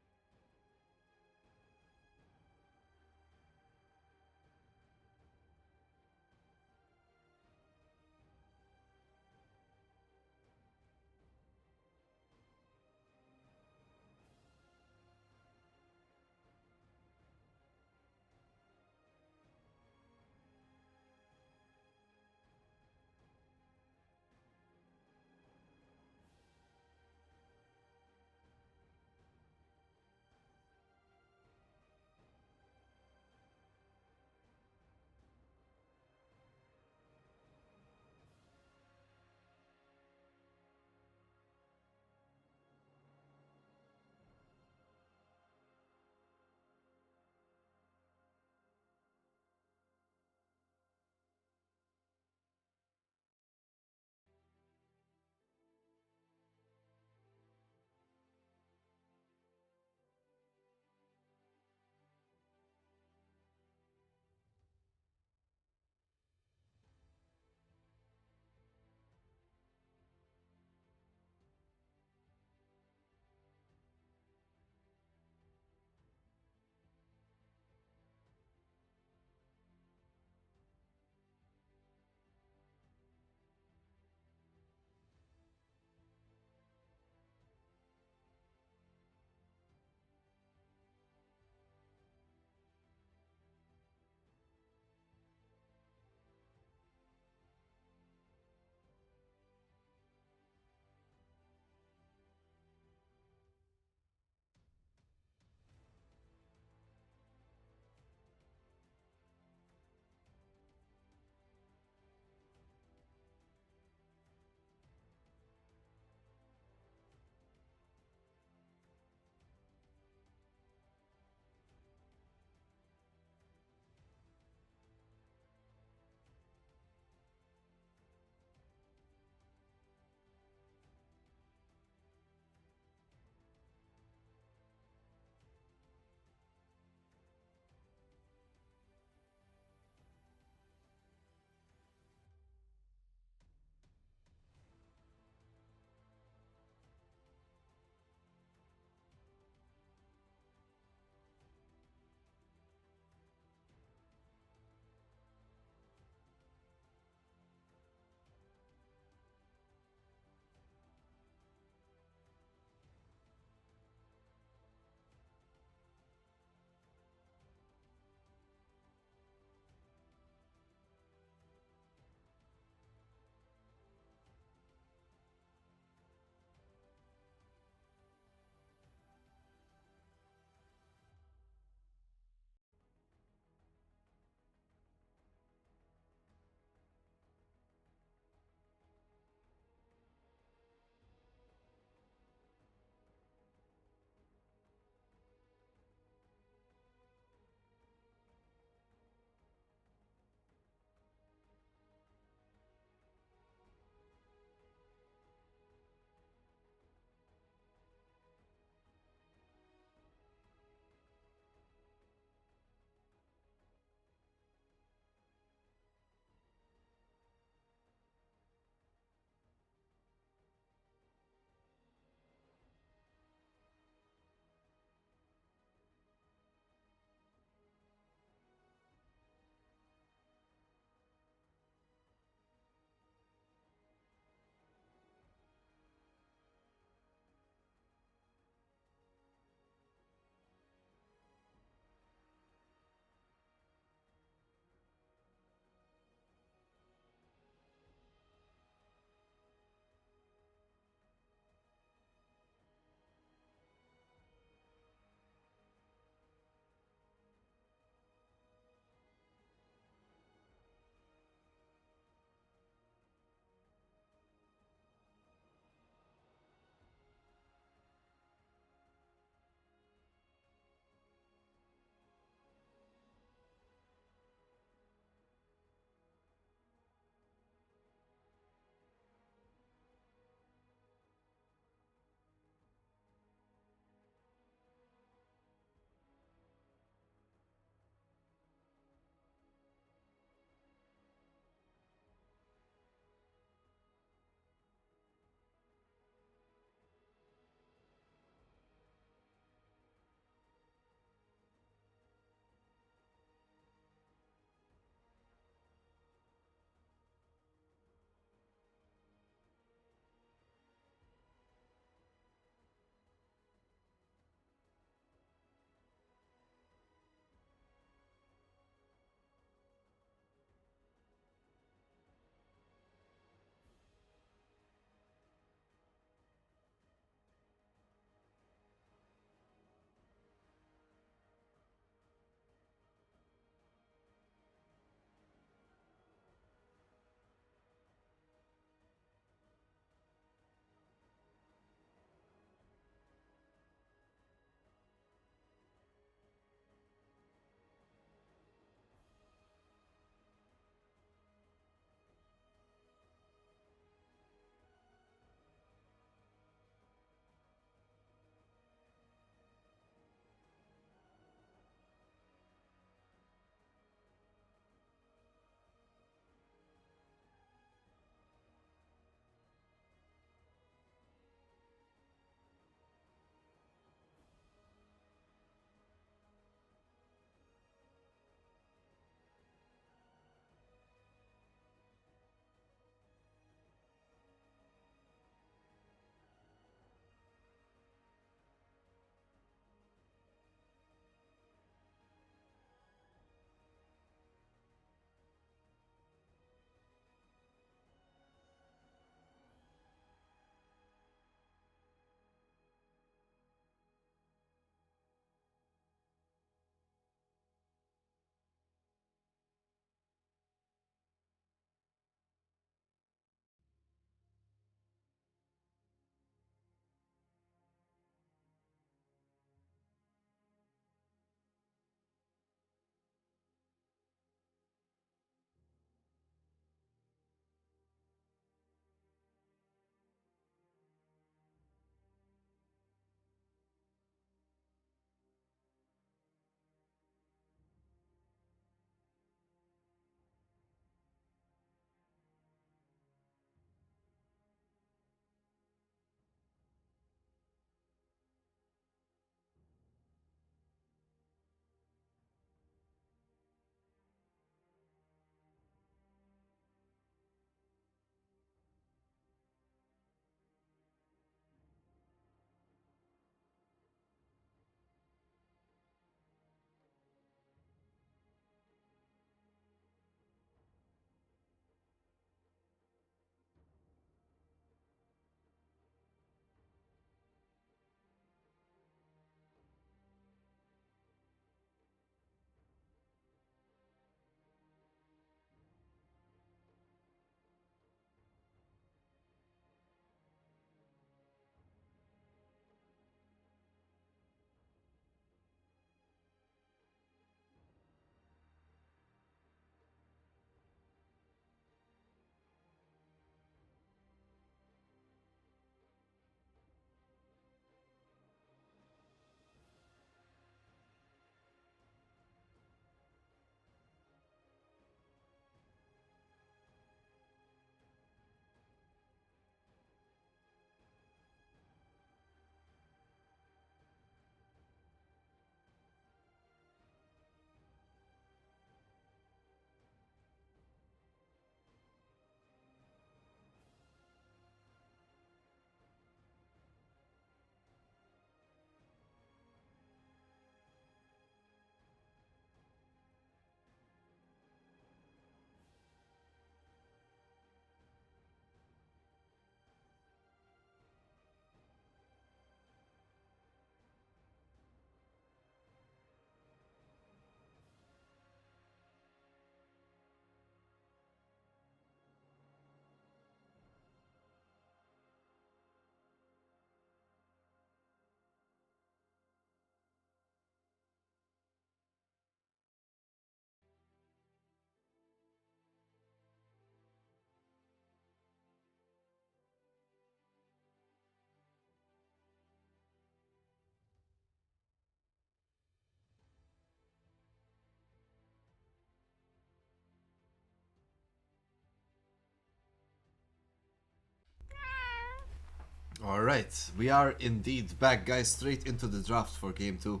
Alright, we are indeed back, guys, straight into the draft for game 2.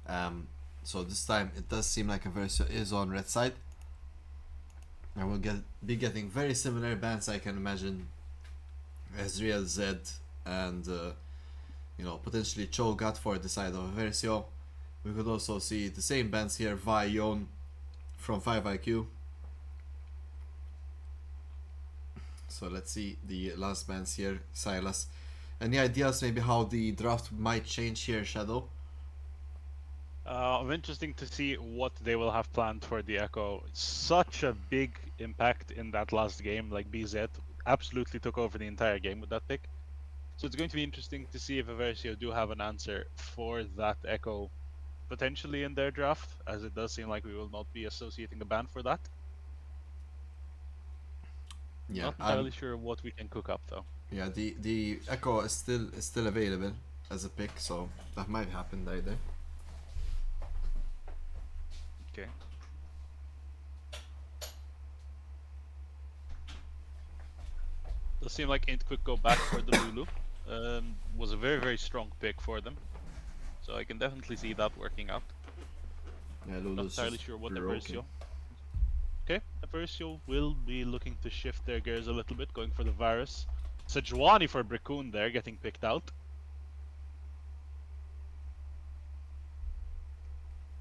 Um, so this time it does seem like Eversio is on red side. And we'll be getting very similar bans, I can imagine. Ezreal, Zed, and potentially Cho'Gath for the side of Eversio. We could also see the same bans here, Vi, Yon from 5IQ. So let's see the last bans here, Silas. Any ideas maybe how the draft might change here, Shadow? Interesting to see what they will have planned for the Echo. Such a big impact in that last game. Like BZ absolutely took over the entire game with that pick. So it's going to be interesting to see if Eversio do have an answer for that Echo potentially in their draft, as it does seem like we will not be associating a ban for that. Yeah, Not entirely sure what we can cook up though. yeah. The Echo is still available as a pick, so that might happen either. Okay. Does seem like Ain't Quick go back for the Lulu. Was a very strong pick for them. So I can definitely see that working out. Yeah, Not Lulu's entirely just sure what broken. Eversio. Okay, Eversio will be looking to shift their gears a little bit, going for the Varus. Sejuani for Brickun there, getting picked out.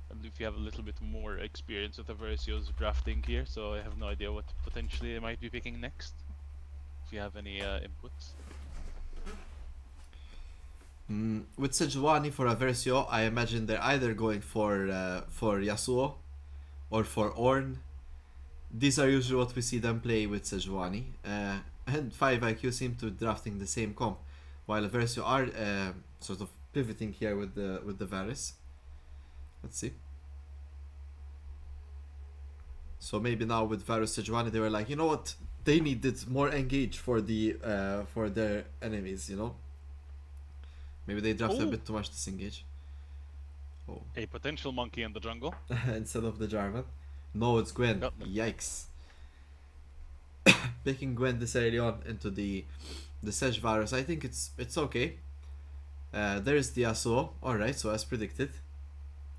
And if you have a little bit more experience with Eversio's drafting here, so I have no idea what potentially they might be picking next. If you have any inputs. With Sejuani for Aversio, I imagine they're either going for Yasuo or for Ornn. These are usually what we see them play with Sejuani. And 5IQ seem to drafting the same comp, while Aversio are sort of pivoting here with the Varus. Let's see. So maybe now with Varus Sejuani, they were like, you know what? They needed more engage for their enemies. Maybe they drafted a Ooh, bit too much disengage. Oh. a potential monkey in the jungle. Instead of the Jarvan. No, it's Gwen. Got them. Yikes. Picking Gwen this early on into the Sedge Varus, I think it's okay. There's the Yasuo. Alright, so as predicted,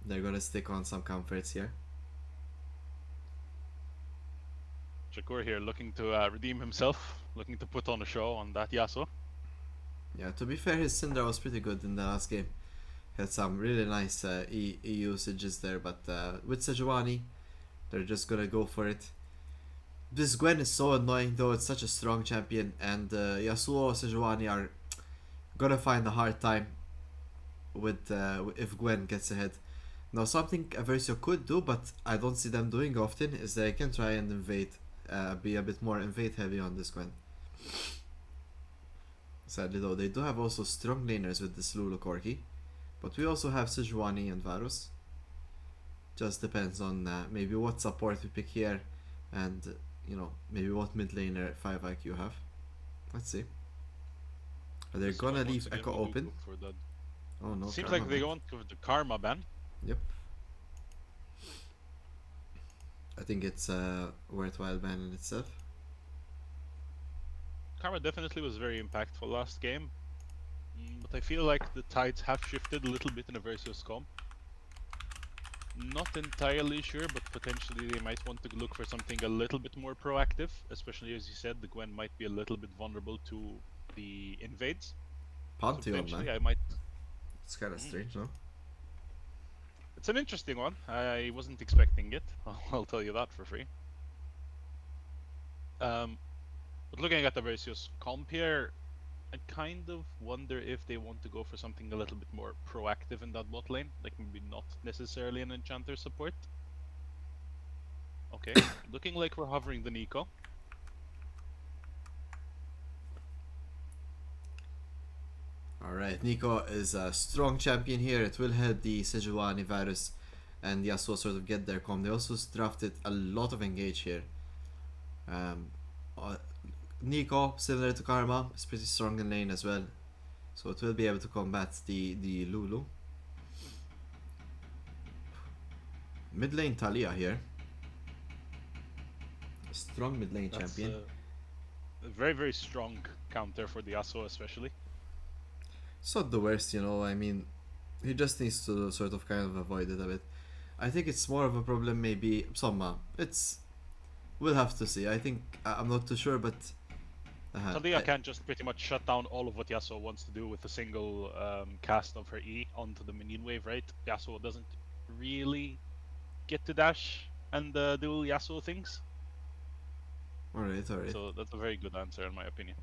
they're gonna stick on some comforts here. Shakur here looking to redeem himself, looking to put on a show on that Yasuo. Yeah, to be fair, his Syndra was pretty good in the last game. Had some really nice E usages there, but with Sejuani, they're just gonna go for it. This Gwen is so annoying though, it's such a strong champion, and Yasuo Sejuani are gonna find a hard time with if Gwen gets ahead. Now something Eversio could do, but I don't see them doing often, is they can try and invade, be a bit more invade heavy on this Gwen. Sadly though, they do have also strong laners with this Lulu Corki, but we also have Sejuani and Varus. Just depends on maybe what support we pick here, and maybe what mid laner 5IQ have. Let's see. Are they This one gonna once leave again Echo will be open? for the. Oh no, Seems Karma like they ban. want the Karma ban. Yep. I think it's a worthwhile ban in itself. Karma definitely was very impactful last game, but I feel like the tides have shifted a little bit in Eversio's comp. Not entirely sure, but potentially they might want to look for something a little bit more proactive, especially as you said, the Gwen might be a little bit vulnerable to the invades. So Pantheon, man. potentially I might. It's kind of strange, no? It's an interesting one. I wasn't expecting it. I'll tell you that for free. But looking at the Eversio's comp here, I kind of wonder if they want to go for something a little bit more proactive in that bot lane, like maybe not necessarily an enchanter support. Okay, looking like we're hovering the Nico. Alright, Nico is a strong champion here. It will help the Sejuani Varus and Yasuo sort of get their comp. They also drafted a lot of engage here. Um, uh, Nico, similar to Karma, is pretty strong in lane as well. So it will be able to combat the Lulu. Mid lane Talia here. Strong mid lane That's champion. a very strong counter for the Yasuo especially. It's not the worst, you know. I mean, he just needs to sort of kind of avoid it a bit. I think it's more of a problem maybe Somma. It's we'll have to see. I think I'm not too sure, but Talia can just pretty much shut down all of what Yasuo wants to do with a single cast of her E onto the minion wave, right? Yasuo doesn't really get to dash and do Yasuo things. all right, all right. So that's a very good answer in my opinion.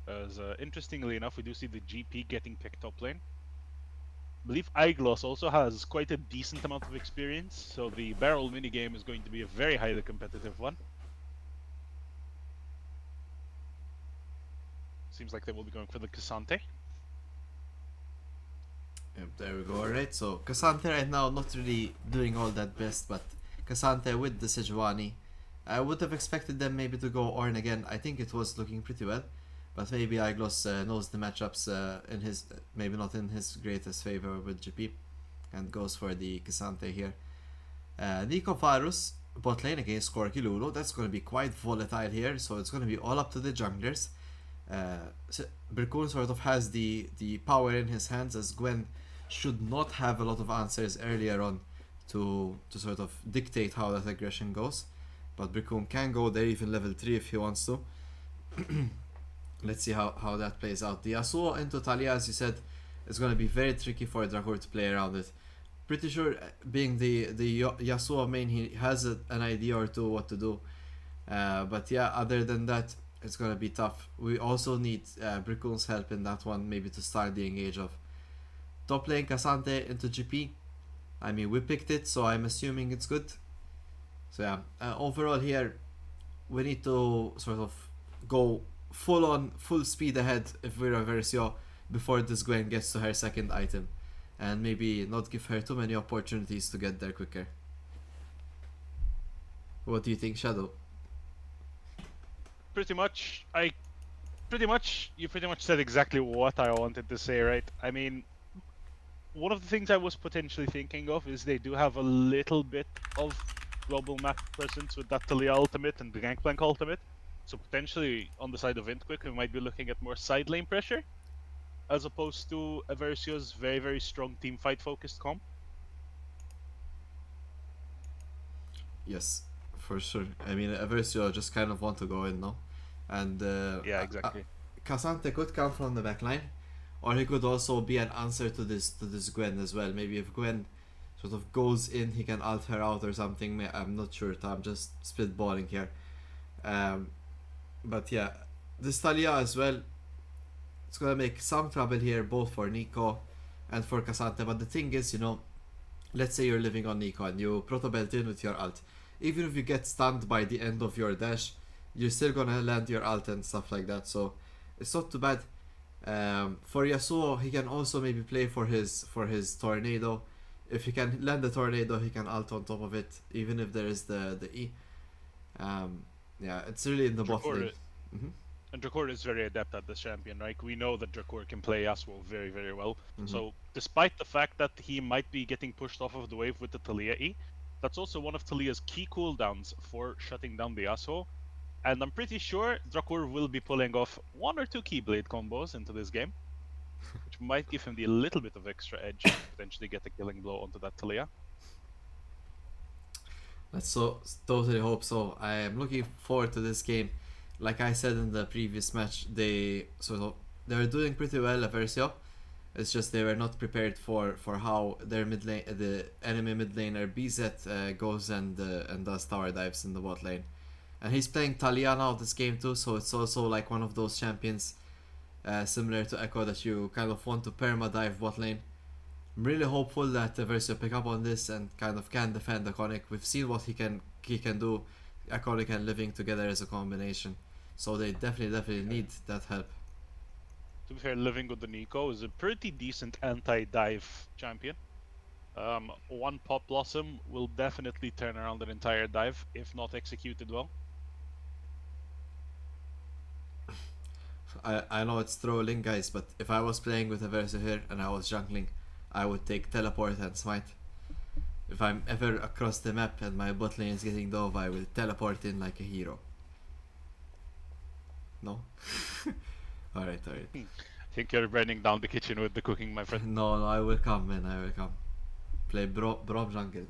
As interestingly enough, we do see the GP getting picked top lane. I believe Iglos also has quite a decent amount of experience, so the barrel minigame is going to be a very highly competitive one. Seems like they will be going for the Cassante. Yep, there we go. All right. So Cassante right now not really doing all that best, but Cassante with the Sejuani. I would have expected them maybe to go Ornn again. I think it was looking pretty well, but maybe Iglos knows the matchups in his maybe not in his greatest favor with GP, and goes for the Cassante here. Nico Farus bot lane against Corky Lulu. That's going to be quite volatile here, so it's going to be all up to the junglers. So Birkun sort of has the power in his hands, as Gwen should not have a lot of answers earlier on to sort of dictate how that aggression goes. But Birkun can go there even level 3 if he wants to. Let's see how that plays out. The Yasuo into Talia, as you said, is going to be very tricky for Dracor to play around it. Pretty sure, being the Yasuo main, he has an idea or two what to do. But yeah, other than that, it's gonna be tough. We also need Brikun's help in that one, maybe to start the engage of top lane Cassante into GP. I mean, we picked it, so I'm assuming it's good. So yeah, overall here, we need to sort of go full on, full speed ahead if we're Eversio before this Gwen gets to her second item, and maybe not give her too many opportunities to get there quicker. What do you think, Shadow? Pretty much, you pretty much said exactly what I wanted to say, right? I mean, one of the things I was potentially thinking of is they do have a little bit of global map presence with that Talia ultimate and the Gangplank ultimate. So potentially on the side of Intquick, we might be looking at more side lane pressure as opposed to Eversio's very, very strong team fight focused comp. Yes, for sure. I mean, Eversio just kind of want to go in now, and Yeah, exactly. Cassante could come from the backline, or he could also be an answer to this Gwen as well. Maybe if Gwen sort of goes in, he can alt her out or something. I'm not sure. I'm just spitballing here. Um, but yeah, this Talia as well. It's gonna make some trouble here, both for Nico and for Cassante. But the thing is, you know, let's say you're living on Nico and you proto belt in with your alt. Even if you get stunned by the end of your dash, you're still gonna land your alt and stuff like that. So it's not too bad. For Yasuo, he can also maybe play for his tornado. If he can land the tornado, he can alt on top of it, even if there is the E. Yeah, it's really in the bot lane. Mm-hmm. And Drakor is very adept at this champion, right? We know that Drakor can play Yasuo very, very well. Mm-hmm. So, despite the fact that he might be getting pushed off of the wave with the Talia E, that's also one of Talia's key cooldowns for shutting down the Yasuo. And I'm pretty sure Drakor will be pulling off one or two Keyblade combos into this game, which might give him the little bit of extra edge to potentially get a killing blow onto that Talia. Let's so totally hope so. I am looking forward to this game. Like I said in the previous match, they were doing pretty well at Eversio. It's just they were not prepared for how their mid lane, the enemy mid laner BZ goes and does tower dives in the bot lane. And he's playing Talia now this game too, so it's also like one of those champions similar to Echo that you kind of want to perma dive bot lane. I'm really hopeful that Eversio pick up on this and kind of can defend Iconic. We've seen what he can do, Iconic and Living together as a combination. So they definitely need that help. To be fair, Living with the Nico is a pretty decent anti-dive champion. One Pop Blossom will definitely turn around an entire dive if not executed well. I know it's trolling, guys, but if I was playing with Eversio here and I was jungling, I would take teleport and smite. If I'm ever across the map and my bot lane is getting dove, I will teleport in like a hero. No? Alright. Think you're burning down the kitchen with the cooking, my friend. No, no, I will come, man. I will come. Play Brom jungle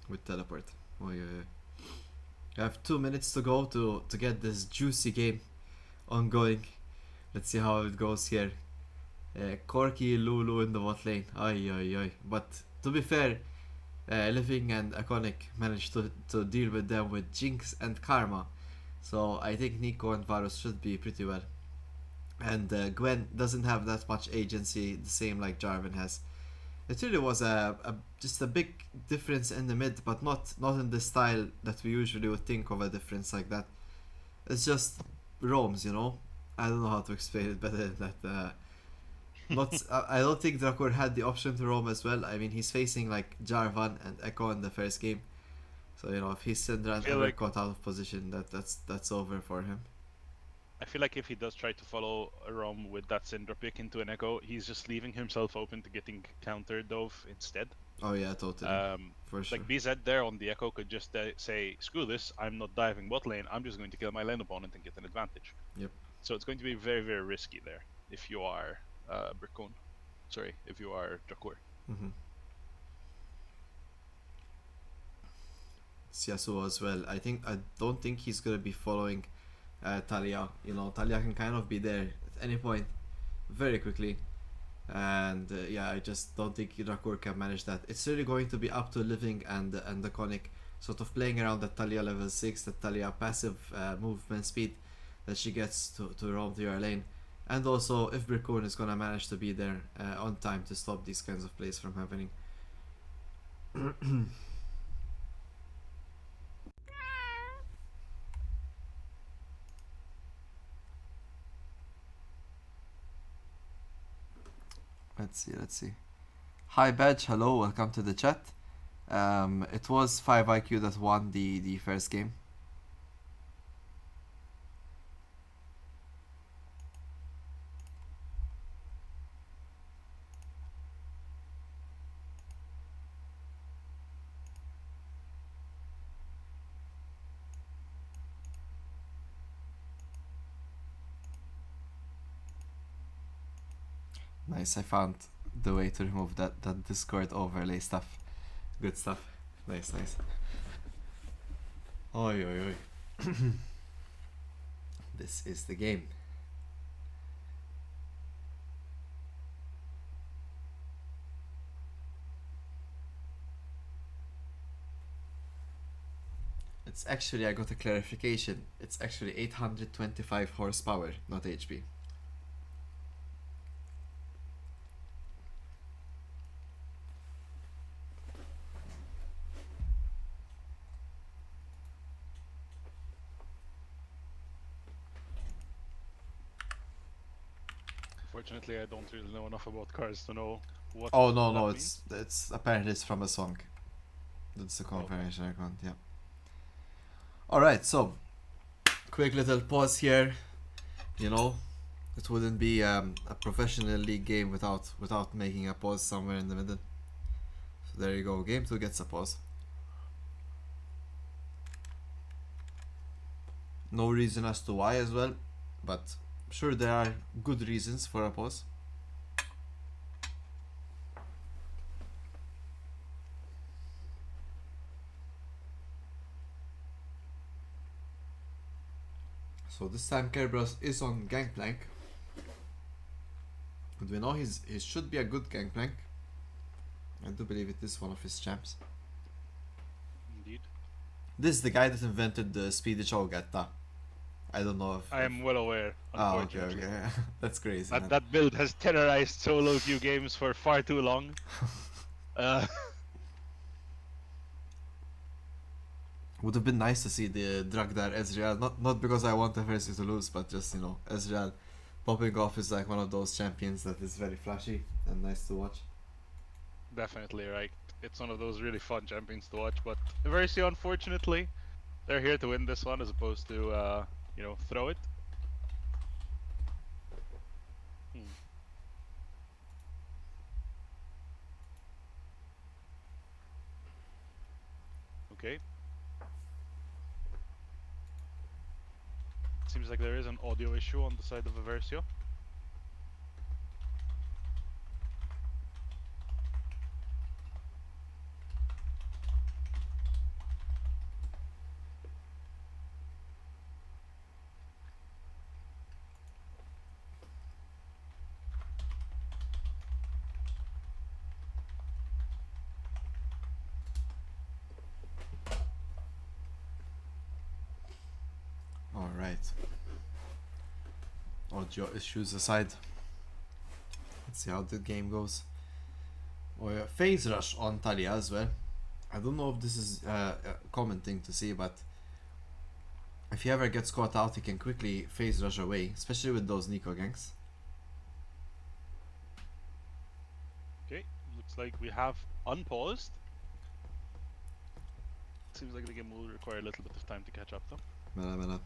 with teleport. Oh, yeah. I have 2 minutes to go to get this juicy game ongoing. Let's see how it goes here. Corky, Lulu in the bot lane. Ay, ay, ay. But to be fair, Living and Iconic managed to deal with them with Jinx and Karma. So I think Nico and Varus should be pretty well. And Gwen doesn't have that much agency, the same like Jarvan has. It really was just a big difference in the mid, but not in the style that we usually would think of a difference like that. It's just roams, you know. I don't know how to explain it better than that. Not, I don't think Drakor had the option to roam as well. I mean, he's facing like Jarvan and Echo in the first game, so you know if he's Syndra and feel ever like caught out of position, that's over for him. I feel like if he does try to follow a Rom with that Syndra pick into an Echo, he's just leaving himself open to getting counter dove instead. Oh yeah, totally, for sure. Like BZ there on the Echo could just say, screw this, I'm not diving bot lane, I'm just going to kill my lane opponent and get an advantage. Yep. So it's going to be very, very risky there if you are Brickon. Sorry, if you are Drakor. Mm-hmm. It's Yasuo as well. I don't think he's gonna be following Talia. You know, Talia can kind of be there at any point, very quickly. And yeah, I just don't think Drakor can manage that. It's really going to be up to Living and the Conic sort of playing around that Talia level 6, that Talia passive movement speed that she gets to roam to your lane. And also if Brickon is gonna manage to be there on time to stop these kinds of plays from happening. Let's see. Hi Badge, hello, welcome to the chat. It was 5IQ that won the first game. Nice, I found the way to remove that Discord overlay stuff. Good stuff. Nice, nice. Oi, oi, oi. This is the game. It's actually, I got a clarification. It's actually 825 horsepower, not HP. Unfortunately, I don't really know enough about cars to know what. Oh no, that no, means. it's apparently it's from a song. That's the confirmation I got. Yeah. All right, so quick little pause here. You know, it wouldn't be a professional league game without making a pause somewhere in the middle. So there you go. Game 2 gets a pause. No reason as to why as well, but sure there are good reasons for a pause. So this time Kerberos is on Gangplank. And we know he should be a good Gangplank. I do believe it is one of his champs. Indeed. This is the guy that invented the speedy Cho'Gatta. I don't know if... I am well aware, Oh, okay, unfortunately. okay. That's crazy. Man. That build has terrorized solo queue games for far too long. Would have been nice to see the Dragdar Ezreal, not because I want Eversio to lose, but just, you know, Ezreal popping off is like one of those champions that is very flashy and nice to watch. Definitely, right. It's one of those really fun champions to watch, but Eversio, unfortunately, they're here to win this one as opposed to, you know, throw it. Okay. Seems like there is an audio issue on the side of Eversio. Alright. Audio issues aside. Let's see how the game goes. Oh yeah, phase rush on Talia as well. I don't know if this is a common thing to see, but if he ever gets caught out, he can quickly phase rush away, especially with those Nico ganks. Okay, looks like we have unpaused. Seems like the game will require a little bit of time to catch up though. Mela, mela.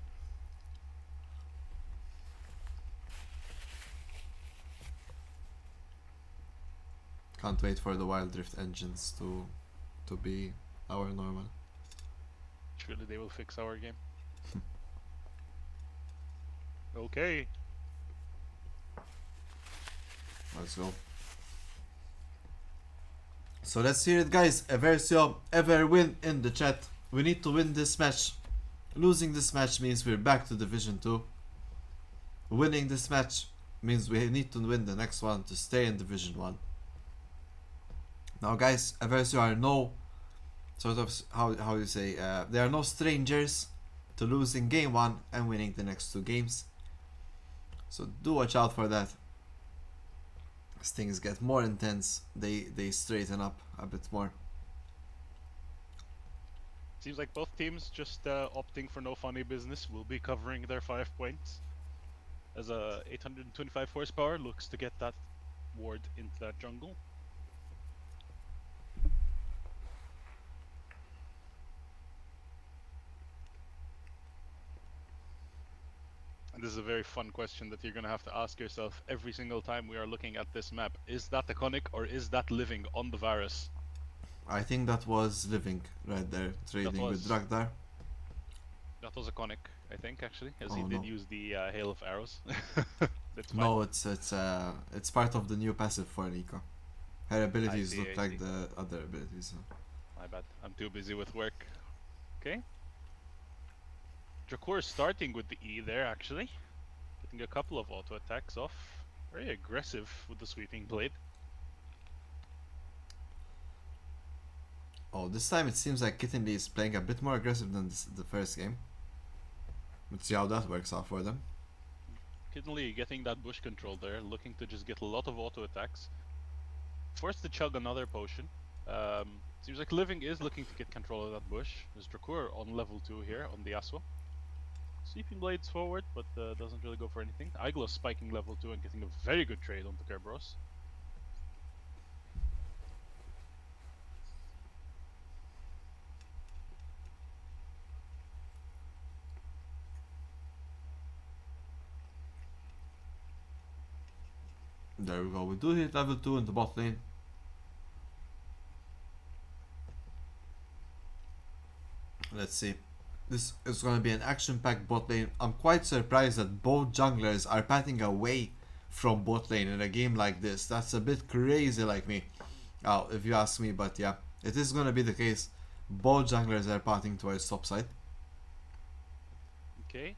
Can't wait for the Wild Rift engines to be our normal. Surely they will fix our game. Okay. Let's go. So let's hear it, guys. Eversio, ever win in the chat. We need to win this match. Losing this match means we're back to Division 2. Winning this match means we need to win the next one to stay in Division 1. Now, guys, Eversio are no sort of, how you say, they are no strangers to losing game 1 and winning the next 2 games. So do watch out for that. As things get more intense, they straighten up a bit more. Seems like both teams just opting for no funny business will be covering their 5 points. As a 825 horsepower looks to get that ward into that jungle. And this is a very fun question that you're going to have to ask yourself every single time we are looking at this map. Is that Iconic or is that Living on the Varus? I think that was Living right there, trading with Dragdar. That was Iconic, I think, actually, as he Oh, did no. use the hail of arrows. That's fine. No, it's part of the new passive for Nico. Her abilities see, look I like see. the other abilities. My bad. I'm too busy with work. Okay. Drakor starting with the E there, actually. Getting a couple of auto attacks off. Very aggressive with the sweeping blade. Oh, this time it seems like Kittenly is playing a bit more aggressive than the first game. Let's see how that works out for them. Kittenly getting that bush control there, looking to just get a lot of auto attacks. Forced to chug another potion. Seems like Living is looking to get control of that bush. There's Drakor on level 2 here on the Yasuo. Sweeping blades forward, but doesn't really go for anything. Iglos spiking level 2 and getting a very good trade onto Kerberos. There we go. We do hit level 2 in the bot lane. Let's see. This is going to be an action-packed bot lane. I'm quite surprised that both junglers are patting away from bot lane in a game like this. That's a bit crazy like me. Oh, if you ask me, but yeah. It is going to be the case. Both junglers are patting towards top side. Okay.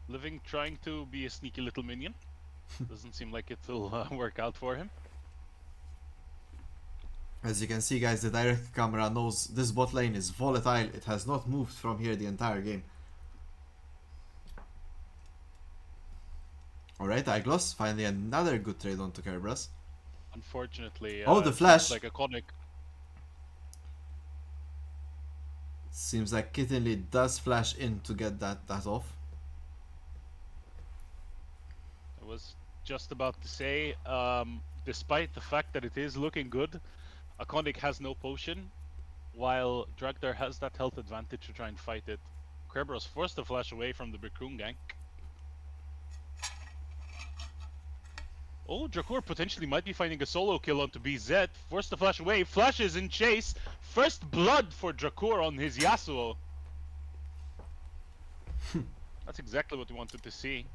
Living trying to be a sneaky little minion. Doesn't seem like it will work out for him. As you can see, guys, the direct camera knows this bot lane is volatile. It has not moved from here the entire game. Alright, Iglos, finally another good trade onto Kerberos. Unfortunately, Oh, the flash! like Iconic. Seems like Kittenly does flash in to get that off. I was just about to say, despite the fact that it is looking good, Iconic has no potion, while Dragdar has that health advantage to try and fight it. Kerberos forced to flash away from the Brickroon gank. Oh, Drakor potentially might be finding a solo kill onto BZ. Forced to flash away, flashes in chase. First blood for Drakor on his Yasuo. That's exactly what we wanted to see.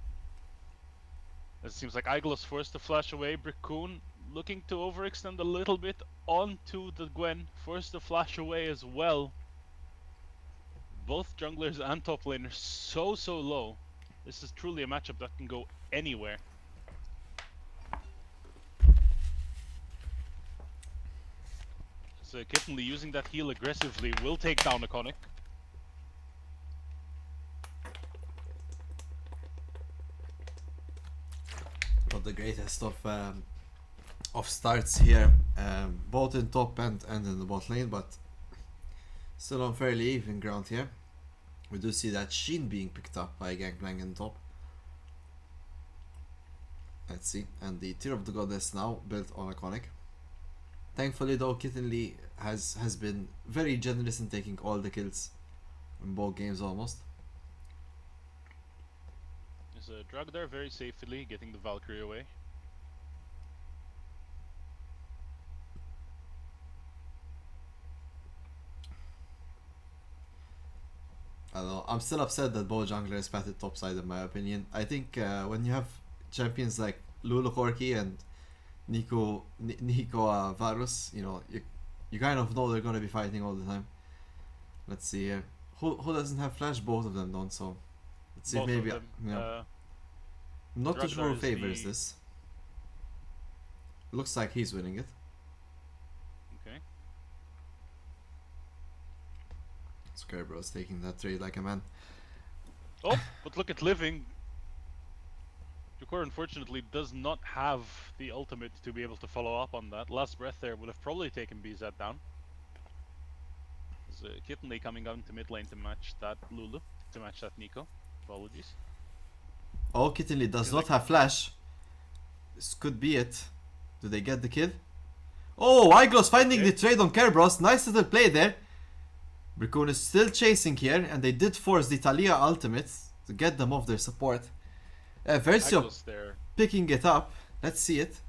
It seems like Iglos forced to flash away. Brickroon looking to overextend a little bit onto the Gwen. Forced to flash away as well. Both junglers and top laners so low. This is truly a matchup that can go anywhere. So Kittenly using that heal aggressively will take down Iconic. not the greatest of starts here, both in top and in the bot lane, but still on fairly even ground here. We do see that Sheen being picked up by Gangplank in top. Let's see, and the Tear of the Goddess now built on Iconic. Thankfully though, Kitten Lee has been very generous in taking all the kills in both games almost. There's a drug there very safely, getting the Valkyrie away. I don't know, I'm still upset that both jungler is patted topside in my opinion. I think when you have champions like Lulu Corki and Nico Varus, you know, you kind of know they're gonna be fighting all the time. Let's see here. Who doesn't have flash? Both of them don't, so let's see. Both Maybe of them. yeah. I'm not too sure who Ragnar is favors the- this. Looks like he's winning it. Okay. Scarebro's taking that trade like a man. Oh, but look at Living. Jakor unfortunately does not have the ultimate to be able to follow up on that. Last breath there would have probably taken BZ down. There's Kitten Lee coming out into mid lane to match that Lulu, to match that Nico. Apologies. Oh, Kitten Lee does not have flash. This could be it. Do they get the kill? Oh, Iglos finding the trade on Kerberos. Nice little play there. Brickun is still chasing here, and they did force the Talia ultimate to get them off their support. Eversio Iglos there. picking it up. Let's see it.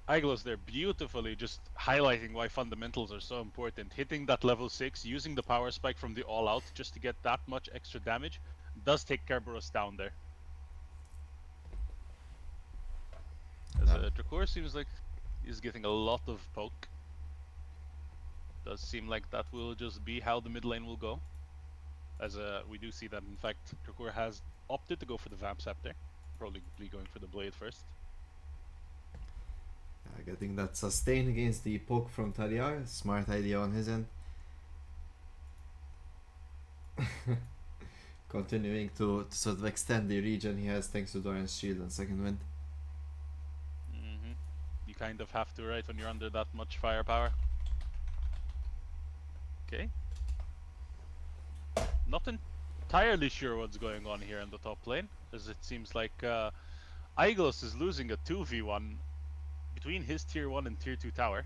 Iglos there beautifully just highlighting why fundamentals are so important. Hitting that level 6, using the power spike from the all out just to get that much extra damage does take Kerberos down there. As Drakor seems like he's getting a lot of poke. Does seem like that will just be how the mid lane will go. As we do see that in fact Drakor has opted to go for the Vamp Scepter. Probably going for the blade first. Getting that sustain against the poke from Talia. Smart idea on his end. Continuing to sort of extend the region he has thanks to Doran's shield and second wind. You kind of have to, right, when you're under that much firepower. Okay. Not entirely sure what's going on here in the top lane, as it seems like Iglos is losing a 2v1 between his tier 1 and tier 2 tower.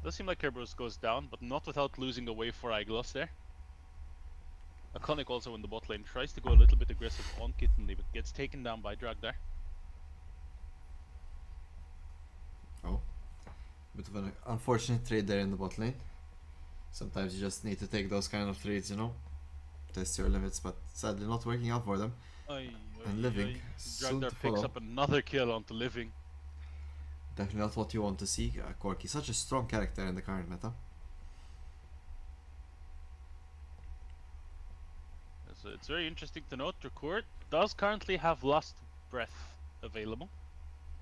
Does seem like Kerberos goes down, but not without losing away for Iglos there. Iconic also in the bot lane tries to go a little bit aggressive on Kitten Lee, but gets taken down by Dragdar. Oh, bit of an unfortunate trade there in the bot lane. Sometimes you just need to take those kind of trades, you know, test your limits, but sadly not working out for them. And Living soon Dragdar to picks follow. up another kill onto Living. Definitely not what you want to see. Corki, such a strong character in the current meta. So it's very interesting to note Drakor does currently have Last Breath available.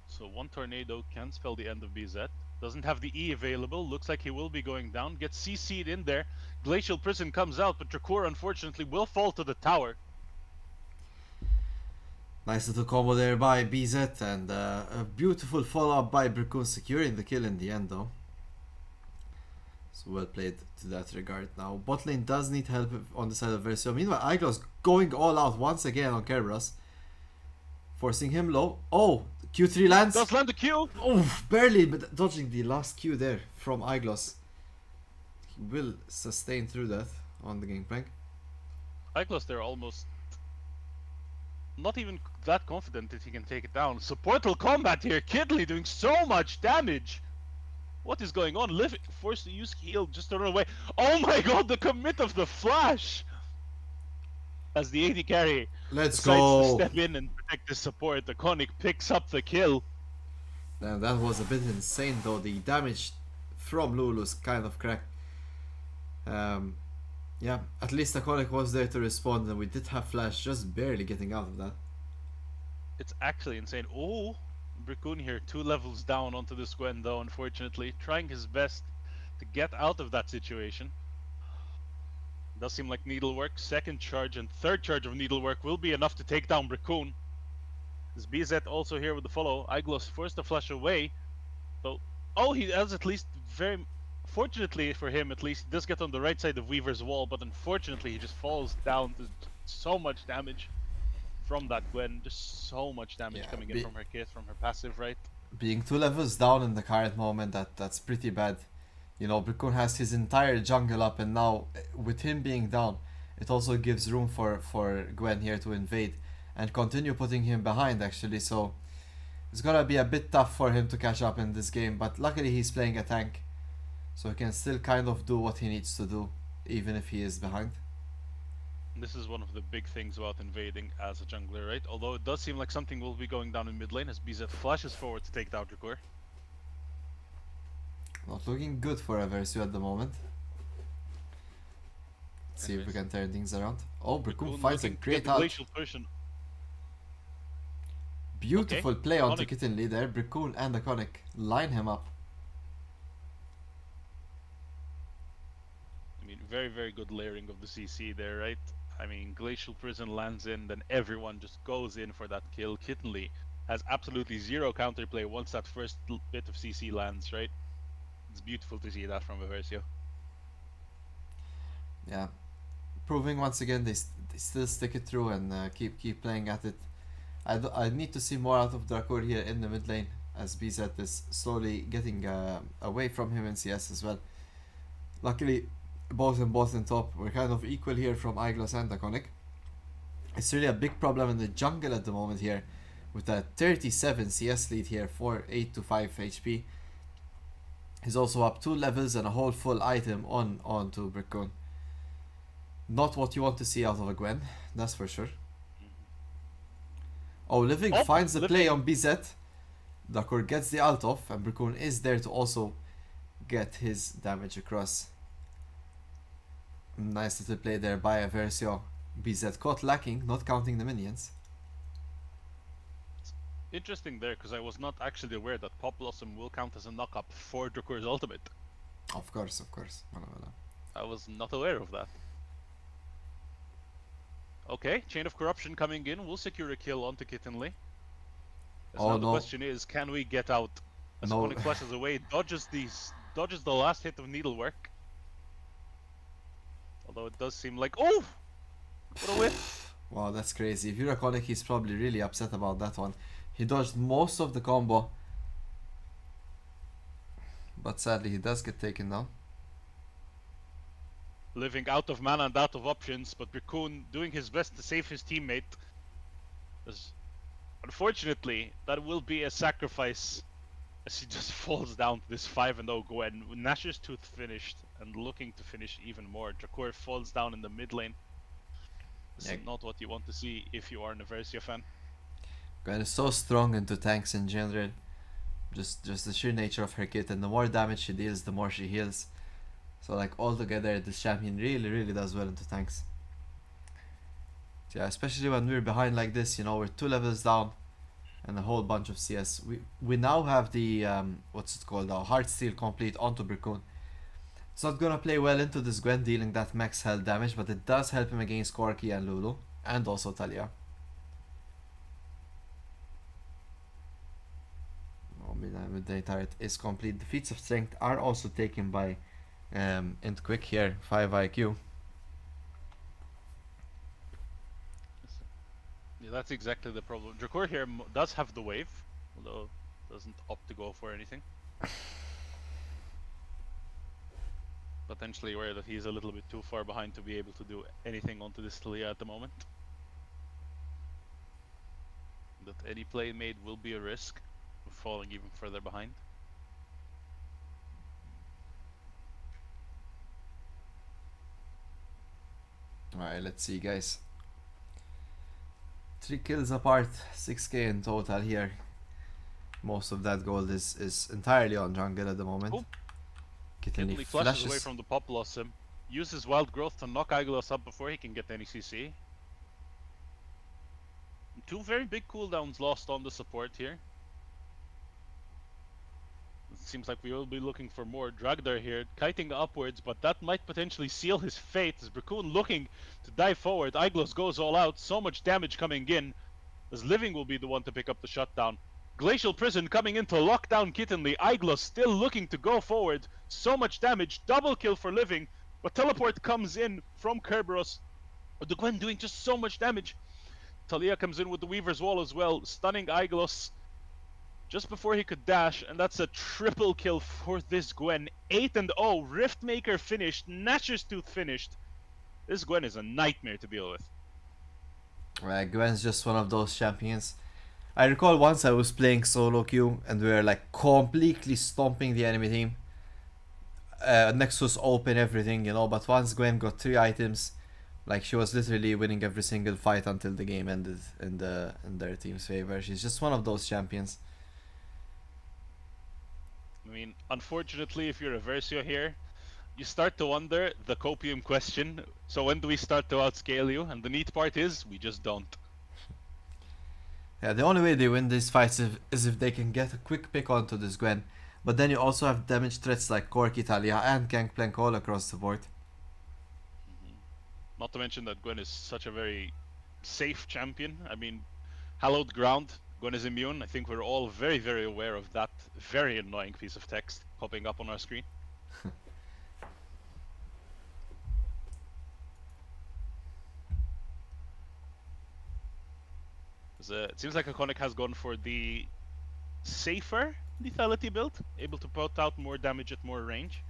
So one tornado can spell the end of BZ. Doesn't have the E available. Looks like he will be going down. Gets CC'd in there. Glacial Prison comes out, but Drakor unfortunately will fall to the tower. Nice little combo there by BZ and a beautiful follow-up by Brickun securing the kill in the end though. So well played to that regard. Now bot lane does need help on the side of Eversio. Meanwhile Iglos going all out once again on Kerberos. Forcing him low. Oh! Q3 lands. Does land the Q! Oh, barely, but dodging the last Q there from Iglos. He will sustain through that on the gangplank. Iglos there almost not even that confident that he can take it down. Supportal combat here. Kidley doing so much damage. What is going on? Living forced to use heal just to run away. Oh my god, the commit of the flash! As the AD carry Let's decides go. to step in and protect the support, Iconic picks up the kill. And that was a bit insane though. The damage from Lulu's kind of cracked. Yeah, at least Iconic was there to respond, and we did have Flash just barely getting out of that. It's actually insane. Oh, Brickun here, 2 levels down onto this Gwen though, unfortunately. Trying his best to get out of that situation. Does seem like Needlework, second charge and third charge of Needlework will be enough to take down Brickun. This BZ also here with the follow. Iglos forced the flash away. So, oh, he has at least very. Fortunately for him, at least, he does get on the right side of Weaver's wall, but unfortunately, he just falls down to so much damage from that Gwen. Just so much damage Yeah, coming in from her kit, from her passive, right? being 2 levels down in the current moment, that's pretty bad. You know, Brickun has his entire jungle up, and now with him being down, it also gives room for Gwen here to invade and continue putting him behind actually. So it's gonna be a bit tough for him to catch up in this game. But luckily he's playing a tank, so he can still kind of do what he needs to do, even if he is behind. This is one of the big things about invading as a jungler, right? Although it does seem like something will be going down in mid lane as BZ flashes forward to take down Dracor. Not looking good for Eversio at the moment. Let's see if we Anyways, can turn things around. Oh, Brickun Raccoon finds a looking to get great the ult. glacial person. Beautiful Okay, play onto Iconic. Kitten leader. Brickun and Iconic line him up. I mean, very, very good layering of the CC there, right? I mean, Glacial Prison lands in, then everyone just goes in for that kill. Kittenly has absolutely zero counterplay once that first bit of CC lands, right? It's beautiful to see that from Eversio. Yeah, proving once again they still stick it through and keep playing at it. I need to see more out of Dracor here in the mid lane as BZ is slowly getting away from him in CS as well. Luckily, both in top. We're kind of equal here from Iglos and Iconic. It's really a big problem in the jungle at the moment here, with a 37 CS lead here for 8 to 5 HP. He's also up 2 levels and a whole full item onto Brickon. Not what you want to see out of a Gwen, that's for sure. Oh, Living Oh, finds the play Living. on BZ. Dakor gets the ult off, and Brickon is there to also get his damage across. Nice little play there by Eversio. BZ caught lacking, not counting the minions. Interesting there, because I was not actually aware that Pop Blossom will count as a knock-up for Dracor's ultimate. Of course. I was not aware of that. Okay, Chain of Corruption coming in will secure a kill onto Kittenly. Oh, Now the no. question is, can we get out? As No. Iconic flashes away, dodges the last hit of Needlework. Although it does seem like, oh, what a whiff! Wow, that's crazy. If you're Iconic, he's probably really upset about that one. He dodged most of the combo, but sadly he does get taken down. Living out of mana and out of options, but Raccoon doing his best to save his teammate. As unfortunately, that will be a sacrifice as he just falls down to this 5-0 Gwen. Nash's Tooth finished and looking to finish even more. Dracor falls down in the mid lane. This is not what you want to see if you are an Eversio fan. Gwen is so strong into tanks in general. Just the sheer nature of her kit, and the more damage she deals, the more she heals. So like altogether, this champion really does well into tanks. Yeah, especially when we're behind like this, you know, we're 2 levels down and a whole bunch of CS. We now have the what's it called now, Heartsteel complete onto Brickon. It's not gonna play well into this Gwen dealing that max health damage, but it does help him against Corki and Lulu, and also Talia. Oh, Midnight Turret is complete. The feats of strength are also taken by Int Quick here, 5 IQ. Yeah, that's exactly the problem. Dracor here does have the wave, although doesn't opt to go for anything. Potentially aware that he's a little bit too far behind to be able to do anything onto this Talia at the moment. That any play made will be a risk of falling even further behind. Alright, let's see, guys. 3 kills apart, 6k in total here. Most of that gold is entirely on jungle at the moment. Oh. Kittenly flashes away from the Pop Blossom, uses Wild Growth to knock Iglos up before he can get any CC. 2 very big cooldowns lost on the support here. It seems like we will be looking for more. Dragdar here, kiting upwards, but that might potentially seal his fate as Bracoon looking to dive forward. Iglos goes all out, so much damage coming in. as Living will be the one to pick up the shutdown. Glacial Prison coming in to lock down Kittenly. Iglos still looking to go forward. So much damage. Double kill for Living. But Teleport comes in from Kerberos. The Gwen doing just so much damage. Talia comes in with the Weaver's Wall as well, stunning Iglos just before he could dash, and that's a triple kill for this Gwen. 8-0, Riftmaker finished, Gnasher's Tooth finished. This Gwen is a nightmare to deal with. Gwen's just one of those champions. I recall once I was playing solo queue and we were like completely stomping the enemy team. Nexus open everything, you know, but once Gwen got 3 items, like she was literally winning every single fight until the game ended in their team's favor. She's just one of those champions. I mean, unfortunately, if you're Eversio here, you start to wonder the copium question. So when do we start to outscale you? And the neat part is, we just don't. Yeah, the only way they win these fights is if they can get a quick pick onto this Gwen. But then you also have damage threats like Corki, Talia, and Gangplank all across the board. Not to mention that Gwen is such a very safe champion. I mean, hallowed ground, Gwen is immune. I think we're all very, very aware of that very annoying piece of text popping up on our screen. It seems like Iconic has gone for the safer lethality build, able to put out more damage at more range.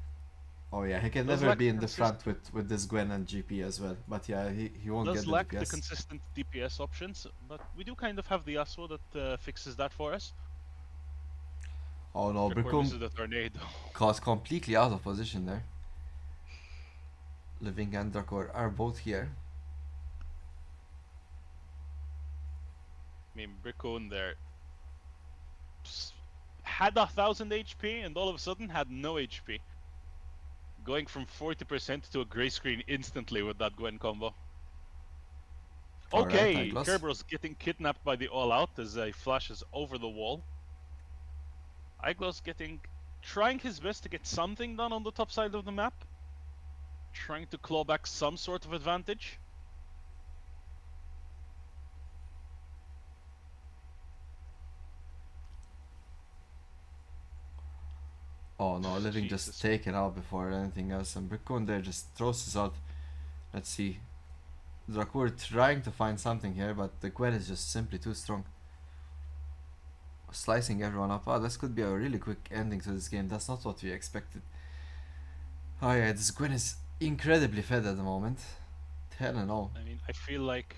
Oh yeah, he can Does never lack be the in the front with this Gwen and GP as well. But yeah, he won't Does get the lack the DPS. consistent DPS options, but we do kind of have the Yasuo that fixes that for us. Oh no, Record Brickum misses the tornado. caught completely out of position there. Living and Drakor are both here. I mean, Brickone there had 1000 HP and all of a sudden had no HP. Going from 40% to a grey screen instantly with that Gwen combo. Okay, Alright, Kerberos getting kidnapped by the All Out as he flashes over the wall. Iglos trying his best to get something done on the top side of the map. Trying to claw back some sort of advantage. Oh no, Living Jesus. just taken out before anything else, and Brickon there just throws his out. Let's see. Drakor trying to find something here, but the Gwen is just simply too strong. Slicing everyone up. Oh, this could be a really quick ending to this game. That's not what we expected. Oh yeah, this Gwen is incredibly fed at the moment. Hell no. I mean, I feel like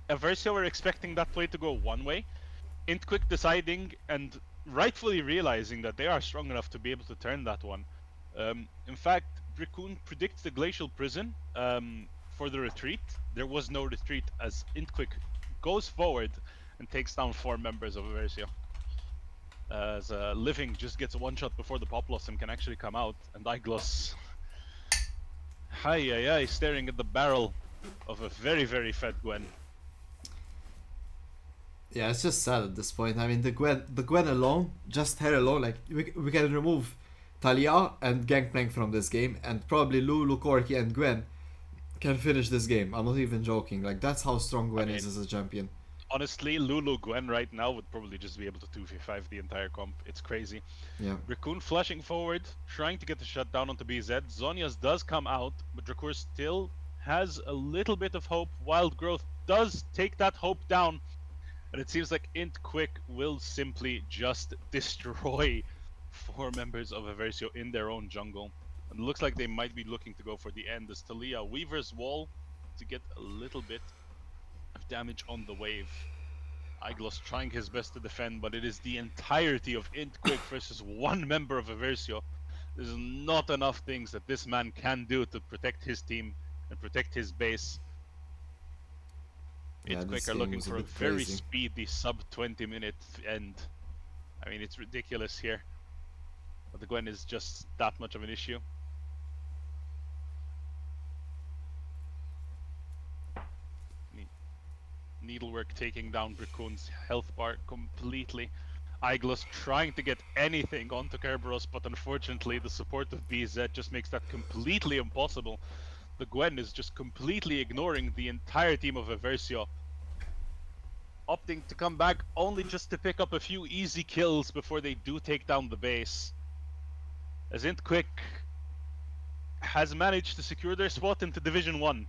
Eversio were expecting that play to go one way. Int Quick deciding and rightfully realizing that they are strong enough to be able to turn that one. In fact, Brickun predicts the Glacial Prison for the retreat. There was no retreat as Int Quick goes forward and takes down 4 members of Eversio. As Living just gets a one-shot before the Pop Blossom can actually come out, and Iglos staring at the barrel of a very, very fed Gwen. Yeah, it's just sad at this point. I mean, the Gwen alone, just her alone, like we can remove Talia and Gangplank from this game, and probably Lulu, Corki, and Gwen can finish this game. I'm not even joking. Like that's how strong Gwen is as a champion. Honestly, Lulu Gwen right now would probably just be able to 2v5 the entire comp. It's crazy. Yeah. Raccoon flashing forward, trying to get the shutdown onto BZ. Zonia's does come out, but Dracour still has a little bit of hope. Wild Growth does take that hope down, and it seems like Int Quick will simply just destroy 4 members of Eversio in their own jungle. And it looks like they might be looking to go for the end as Talia Weaver's Wall to get a little bit of damage on the wave. Iglos trying his best to defend, but it is the entirety of Int Quick versus 1 member of Eversio. There's not enough things that this man can do to protect his team and protect his base. Int Quick are looking for a very speedy sub 20 minute end. I mean, it's ridiculous here. But the Gwen is just that much of an issue. Needlework taking down Brickun's health bar completely. Iglos trying to get anything onto Kerberos, but unfortunately the support of BZ just makes that completely impossible. the Gwen is just completely ignoring the entire team of Eversio, opting to come back only just to pick up a few easy kills before they do take down the base. As Int Quick has managed to secure their spot into Division 1.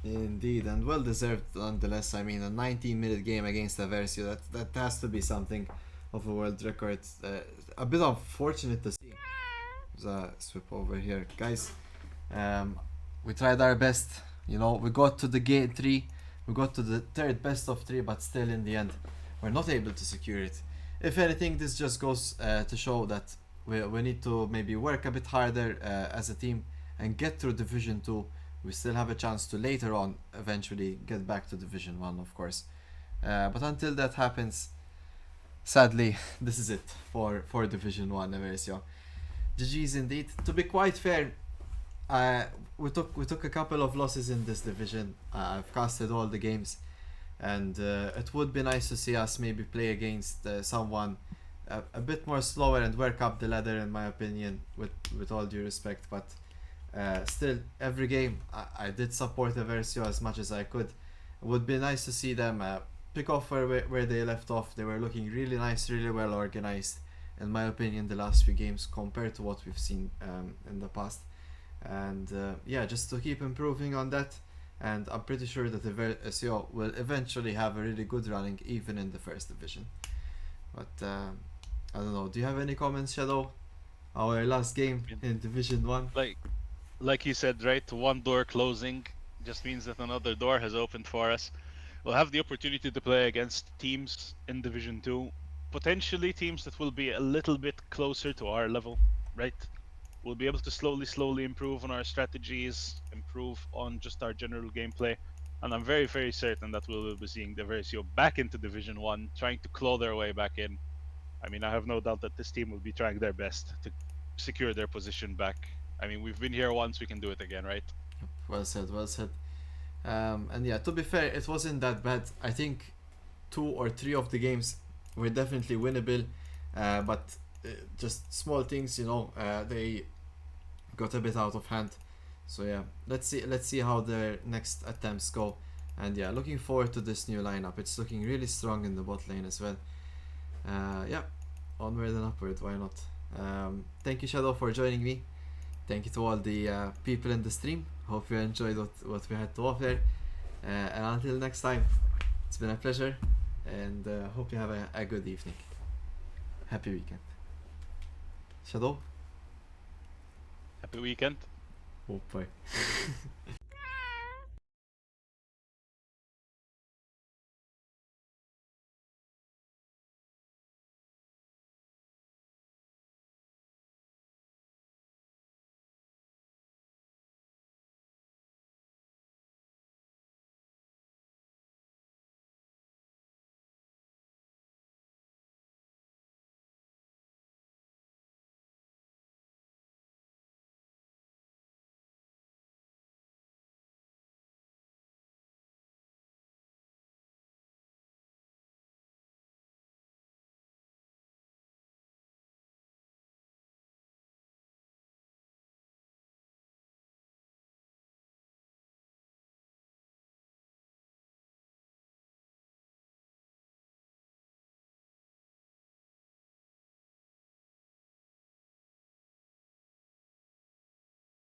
Indeed, and well deserved nonetheless. I mean, a 19-minute game against Eversio, that has to be something of a world record. A bit unfortunate to see. There's a swip over here, guys. We tried our best. You know, we got to the game 3, we got to the third best of 3, but still in the end, we're not able to secure it. If anything, this just goes to show that we need to maybe work a bit harder as a team and get through Division 2. We still have a chance to later on eventually get back to Division 1, of course. But until that happens, sadly, this is it for Division 1 Eversio. GG's indeed. To be quite fair, we took a couple of losses in this division. I've casted all the games, and it would be nice to see us maybe play against someone a bit more slower and work up the ladder, in my opinion, with all due respect. But still, every game I did support Eversio as much as I could. It would be nice to see them pick off where they left off. They were looking really nice, really well organized, in my opinion, the last few games compared to what we've seen in the past. And yeah, just to keep improving on that. And I'm pretty sure that Eversio will eventually have a really good running even in the first division. But I don't know. Do you have any comments, Shadow? Our last game in Division 1? Like you said, right? One door closing just means that another door has opened for us. We'll have the opportunity to play against teams in Division 2, potentially teams that will be a little bit closer to our level, right? We'll be able to slowly improve on our strategies, improve on just our general gameplay. And I'm very, very certain that we will be seeing the Eversio back into Division 1, trying to claw their way back in. I mean, I have no doubt that this team will be trying their best to secure their position back. I mean, we've been here once, we can do it again, right? Well said, well said. And yeah, to be fair, it wasn't that bad. I think 2 or 3 of the games were definitely winnable, but just small things, you know, they got a bit out of hand. So yeah, let's see how their next attempts go. And yeah, looking forward to this new lineup. It's looking really strong in the bot lane as well. Yeah, onward and upward, why not? Thank you, Shadow, for joining me. Thank you to all the people in the stream. Hope you enjoyed what we had to offer. And until next time, it's been a pleasure, and hope you have a good evening. Happy weekend. Shadow? Happy weekend. Oh boy.